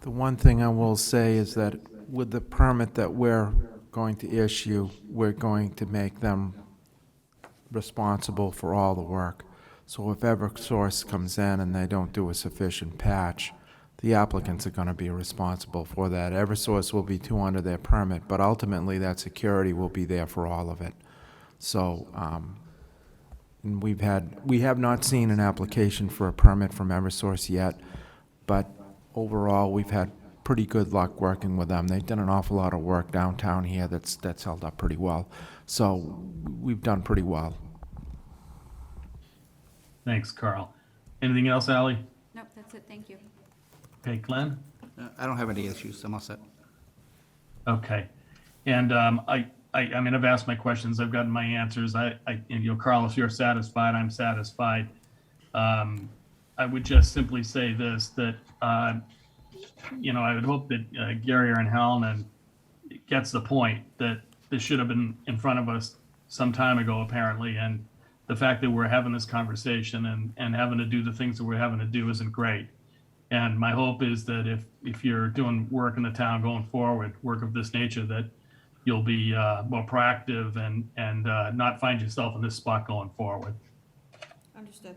The one thing I will say is that with the permit that we're going to issue, we're going to make them responsible for all the work. So if Eversource comes in and they don't do a sufficient patch, the applicants are going to be responsible for that. Eversource will be too under their permit, but ultimately that security will be there for all of it. So and we have not seen an application for a permit from Eversource yet, but overall we've had pretty good luck working with them. They've done an awful lot of work downtown here that's held up pretty well. So we've done pretty well. Thanks, Carl. Anything else, Ally? Nope, that's it, thank you. Okay, Glenn? I don't have any issues. I'm all set. Okay. And I mean, I've asked my questions. I've gotten my answers. Carl, if you're satisfied, I'm satisfied. I would just simply say this, that, I would hope that Gary and Helen gets the point that this should have been in front of us some time ago, apparently. And the fact that we're having this conversation and having to do the things that we're having to do isn't great. And my hope is that if you're doing work in the town going forward, work of this nature, that you'll be more proactive and not find yourself in this spot going forward. Understood.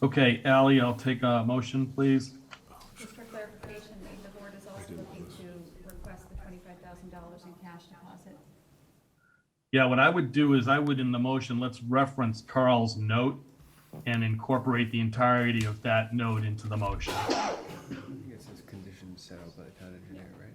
Okay, Ally, I'll take a motion, please. Just for clarification, the board is also looking to request the $25,000 in cash deposit. Yeah, what I would do is in the motion, let's reference Carl's note and incorporate the entirety of that note into the motion. I think it says conditions set out by the town engineer, right?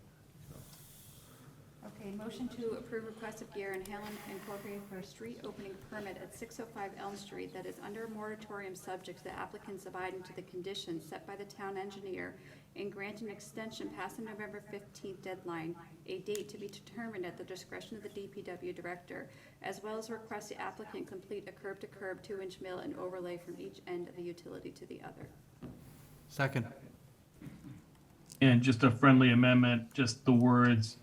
Okay, motion to approve request of Gare and Helen Incorporated for a street opening permit at 605 Elm Street that is under a moratorium subject to the applicants abiding to the conditions set by the town engineer and grant an extension past the November 15th deadline, a date to be determined at the discretion of the DPW director, as well as request the applicant complete a curb-to-curb 2-inch mill and overlay from each end of the utility to the other. Second. And just a friendly amendment, just the words,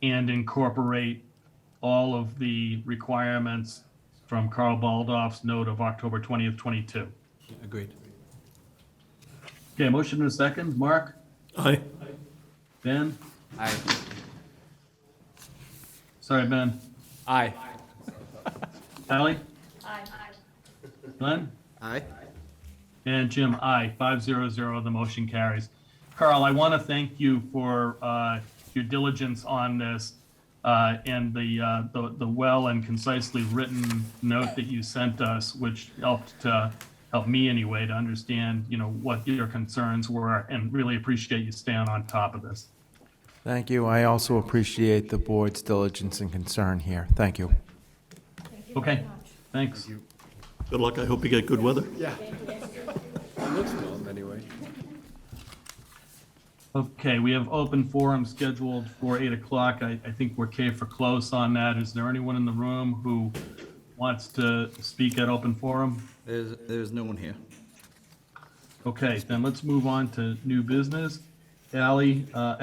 and incorporate all of the requirements from Carl Baldoff's note of October 20th, 22. Agreed. Okay, motion and a second. Mark? Aye. Ben? Aye. Sorry, Ben. Aye. Ally? Aye. Glenn? Aye. And Jim, aye, 500, the motion carries. Carl, I want to thank you for your diligence on this and the well and concisely written note that you sent us, which helped me anyway to understand, what your concerns were, and really appreciate you staying on top of this. Thank you. I also appreciate the board's diligence and concern here. Thank you. Okay, thanks. Good luck. I hope you get good weather. Yeah. It looks warm anyway. Okay, we have open forum scheduled for 8 o'clock. I think we're okay for close on that. Is there anyone in the room who wants to speak at open forum? There's no one here. Okay, then let's move on to new business. Ally, on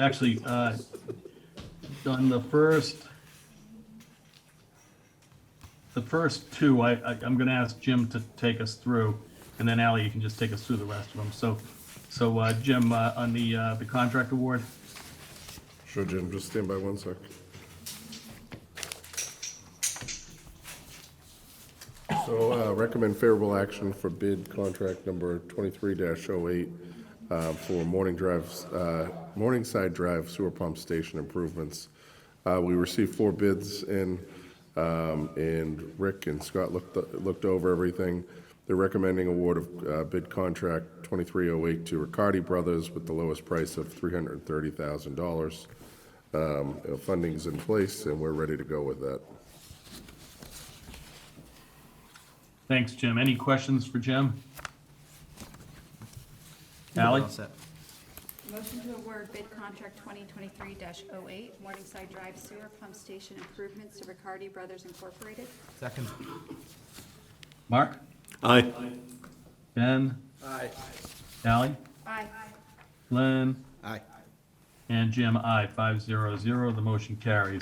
the first two, I'm going to ask Jim to take us through, and then Ally, you can just take us through the rest of them. So Jim, on the contract award. Sure, Jim, just stand by one sec. So recommend favorable action for bid contract number 23-08 for Morningside Drive Sewer Pump Station improvements. We received 4 bids in, and Rick and Scott looked over everything. They're recommending award of bid contract 2308 to Riccardi Brothers with the lowest price of $330,000. Funding's in place, and we're ready to go with that. Thanks, Jim. Any questions for Jim? Ally? Motion to award bid contract 2023-08, Morningside Drive Sewer Pump Station Improvements to Riccardi Brothers Incorporated. Second. Mark? Aye. Ben? Aye. Ally? Aye. Glenn? Aye. And Jim, aye, 500. The motion carries.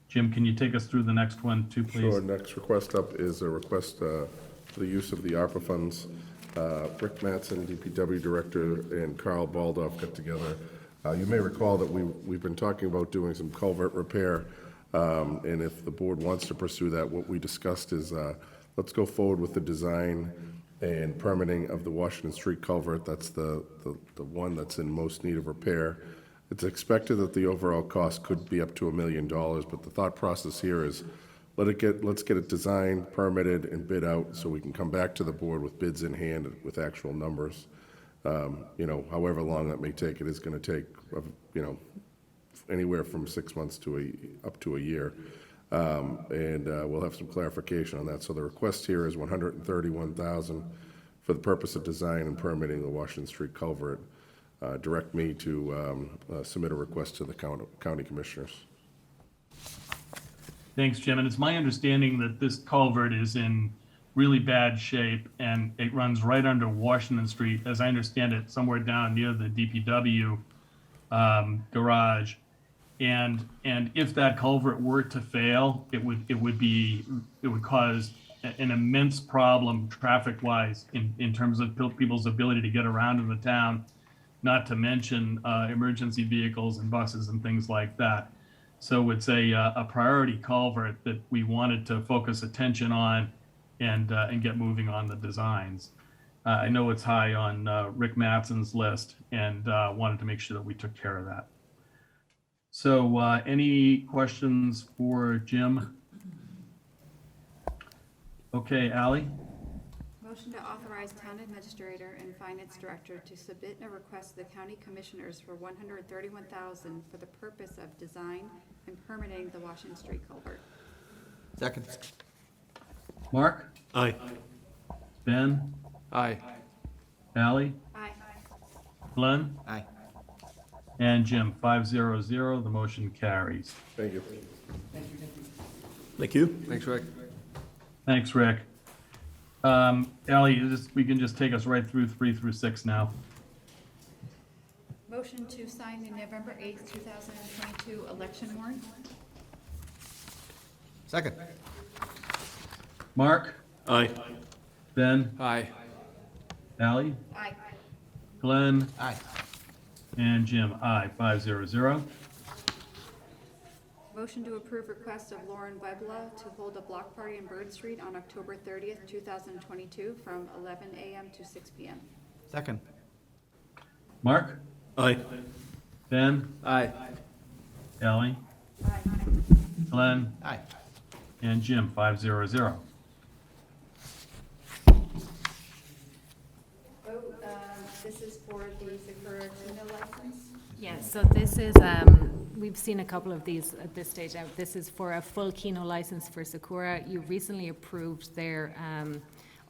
Jim, can you take us through the next one too, please? Sure, next request up is a request for the use of the ARPA funds. Rick Mattson, DPW Director, and Carl Baldoff got together. You may recall that we've been talking about doing some culvert repair, and if the board wants to pursue that, what we discussed is let's go forward with the design and permitting of the Washington Street culvert. That's the one that's in most need of repair. It's expected that the overall cost could be up to $1 million, but the thought process here is let's get it designed, permitted, and bid out so we can come back to the board with bids in hand with actual numbers. However long that may take, it is going to take, anywhere from 6 months to up to a year. And we'll have some clarification on that. So the request here is $131,000 for the purpose of design and permitting the Washington Street culvert. Direct me to submit a request to the county commissioners. Thanks, Jim. And it's my understanding that this culvert is in really bad shape, and it runs right under Washington Street, as I understand it, somewhere down near the DPW garage. And if that culvert were to fail, it would cause an immense problem traffic-wise in terms of people's ability to get around in the town, not to mention emergency vehicles and buses and things like that. So it's a priority culvert that we wanted to focus attention on and get moving on the designs. I know it's high on Rick Mattson's list, and wanted to make sure that we took care of that. So any questions for Jim? Okay, Ally? Motion to authorize town administrator and finance director to submit a request to the county commissioners for $131,000 for the purpose of design and permitting the Washington Street culvert. Second. Mark? Aye. Ben? Aye. Ally? Aye. Glenn? Aye. And Jim, 500. The motion carries. Thank you. Thank you. Thanks, Rick. Thanks, Rick. Ally, we can just take us right through 3 through 6 now. Motion to sign the November 8th, 2022 election warrant. Second. Mark? Aye. Ben? Aye. Ally? Aye. Glenn? Aye. And Jim, aye, 500. Motion Motion to approve request of Lauren Webla to hold a block party in Bird Street on October 30th, 2022, from 11 a.m. to 6 p.m. Second. Mark? Aye. Ben? Aye. Ally? Aye. Glenn? Aye. And Jim, 500. Vote, this is for the Sakura Kino license. Yeah, so this is, we've seen a couple of these at this stage. Now, this is for a full Keno license for Sakura. You recently approved their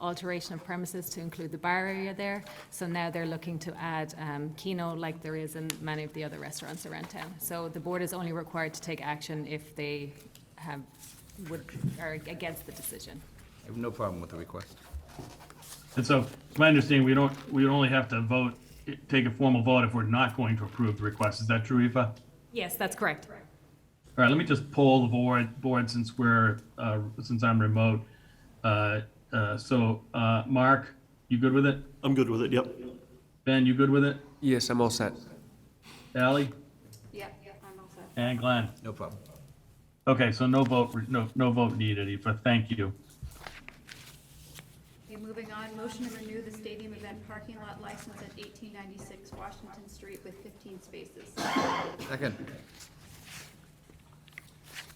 alteration of premises to include the bar area there. So now they're looking to add Keno like there is in many of the other restaurants around town. So the board is only required to take action if they are against the decision. I have no problem with the request. And so, it's my understanding, we only have to vote, take a formal vote if we're not going to approve the request. Is that true, Aoife? Yes, that's correct. All right, let me just poll the board since since I'm remote. Mark, you good with it? I'm good with it, yep. Ben, you good with it? Yes, I'm all set. Ally? Yeah, I'm all set. And Glenn? No problem. Okay, so no vote needed, Aoife. Thank you. Okay, moving on, motion to renew the stadium event parking lot license at 1896 Washington Street with 15 spaces. Second.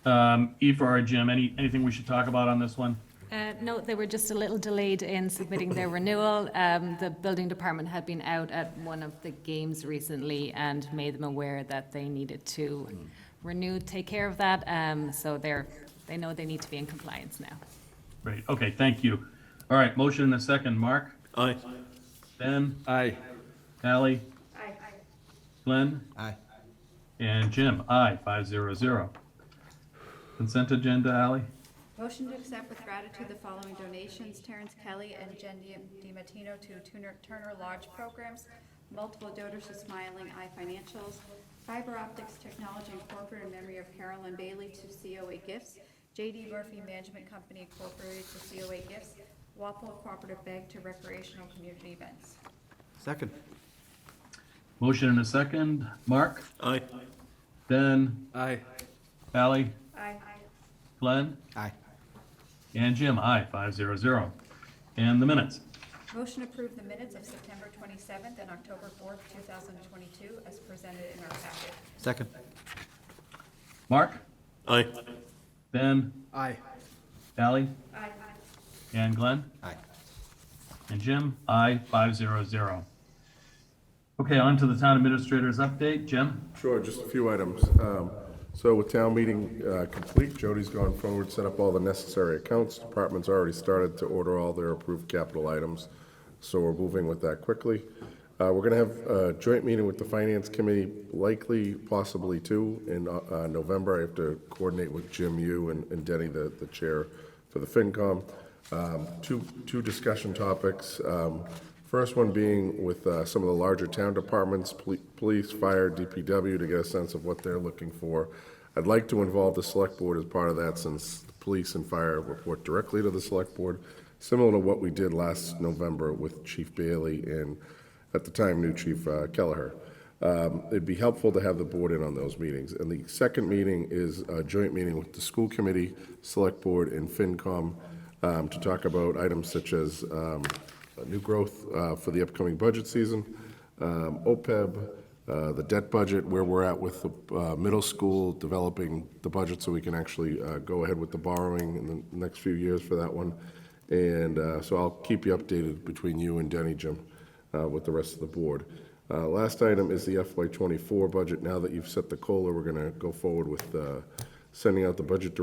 Aoife or Jim, anything we should talk about on this one? No, they were just a little delayed in submitting their renewal. The building department had been out at one of the games recently and made them aware that they needed to take care of that. So they know they need to be in compliance now. Great, okay, thank you. All right, motion and a second. Mark? Aye. Ben? Aye. Ally? Aye. Glenn? Aye. And Jim? Aye, 500. Consent agenda, Ally? Motion to accept with gratitude the following donations: Terrence Kelly and Jen DiMattino to Turner Lodge Programs, multiple donors to Smiling Eye Financials, Fiber Optics Technology Incorporated in memory of Carolyn Bailey to COA Gifts, J.D. Murphy Management Company Incorporated to COA Gifts, Walpole Cooperative Bank to recreational community events. Second. Motion and a second. Mark? Aye. Ben? Aye. Ally? Aye. Glenn? Aye. And Jim? Aye, 500. And the minutes? Motion to approve the minutes of September 27th and October 4th, 2022, as presented in our packet. Second. Mark? Aye. Ben? Aye. Ally? Aye. And Glenn? Aye. And Jim? Aye, 500. Okay, on to the town administrator's update. Jim? Sure, just a few items. So with town meeting complete, Jody's gone forward, set up all the necessary accounts. Department's already started to order all their approved capital items, so we're moving with that quickly. We're gonna have a joint meeting with the finance committee, likely, possibly two, in November. I have to coordinate with Jim, you, and Denny, the chair for the FinCom. Two discussion topics. First one being with some of the larger town departments, police, fire, DPW, to get a sense of what they're looking for. I'd like to involve the select board as part of that, since the police and fire report directly to the select board, similar to what we did last November with Chief Bailey and, at the time, new Chief Kelleher. It'd be helpful to have the board in on those meetings. And the second meeting is a joint meeting with the school committee, select board, and FinCom to talk about items such as new growth for the upcoming budget season, OPEB, the debt budget, where we're at with the middle school, developing the budget so we can actually go ahead with the borrowing in the next few years for that one. And so I'll keep you updated between you and Denny, Jim, with the rest of the board. Last item is the FY24 budget. Now that you've set the COLA, we're going to go forward with sending out the budget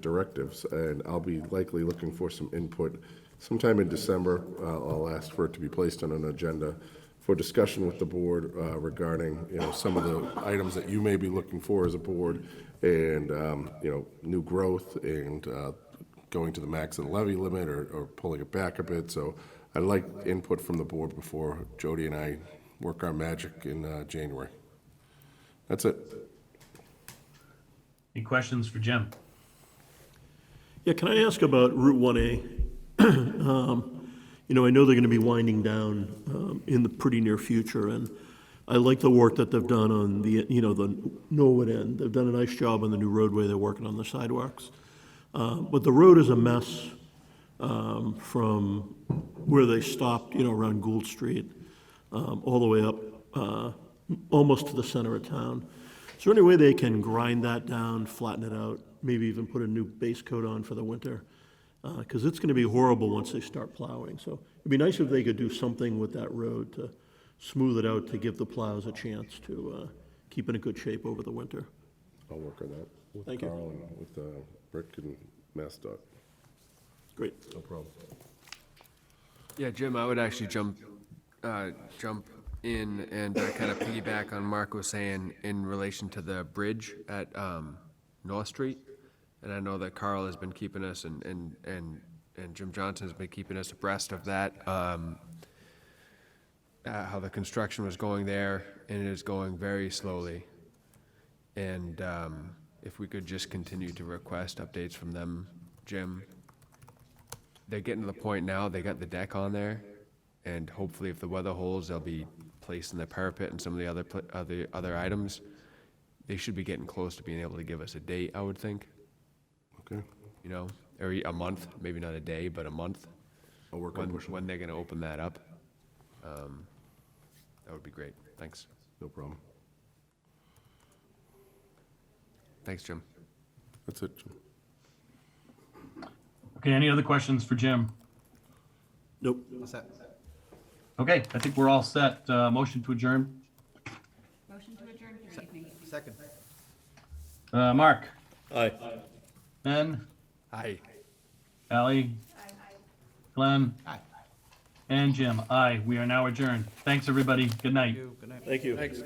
directives, and I'll be likely looking for some input sometime in December. I'll ask for it to be placed on an agenda for discussion with the board regarding, some of the items that you may be looking for as a board, and, new growth and going to the max and levy limit or pulling it back a bit. So I'd like input from the board before Jody and I work our magic in January. That's it. Any questions for Jim? Yeah, can I ask about Route 1A? I know they're going to be winding down in the pretty near future, and I like the work that they've done on the, the Norwood end. They've done a nice job on the new roadway. They're working on the sidewalks. But the road is a mess from where they stopped, around Gould Street, all the way up, almost to the center of town. Is there any way they can grind that down, flatten it out, maybe even put a new base coat on for the winter? Because it's going to be horrible once they start plowing. So it'd be nice if they could do something with that road to smooth it out, to give the plows a chance to keep it in good shape over the winter. I'll work on that with Thank you. Carl and with Rick and MassDOT. Great. No problem. Yeah, Jim, I would actually jump in and kind of piggyback on Mark was saying in relation to the bridge at North Street. And I know that Carl has been keeping us and Jim Johnson has been keeping us abreast of that, how the construction was going there, and it is going very slowly. And if we could just continue to request updates from them, Jim. They're getting to the point now, they got the deck on there, and hopefully if the weather holds, they'll be placing the parapet and some of the other items. They should be getting close to being able to give us a date, I would think. Okay. Or a month, maybe not a day, but a month. I'll work on pushing. When they're gonna open that up. That would be great. Thanks. No problem. Thanks, Jim. That's it, Jim. Okay, any other questions for Jim? Nope. What's that? Okay, I think we're all set. Motion to adjourn. Motion to adjourn for the evening. Second. Mark? Aye. Ben? Aye. Ally? Glenn? Aye. And Jim? Aye. We are now adjourned. Thanks, everybody. Good night. Good night. Thank you. Thanks.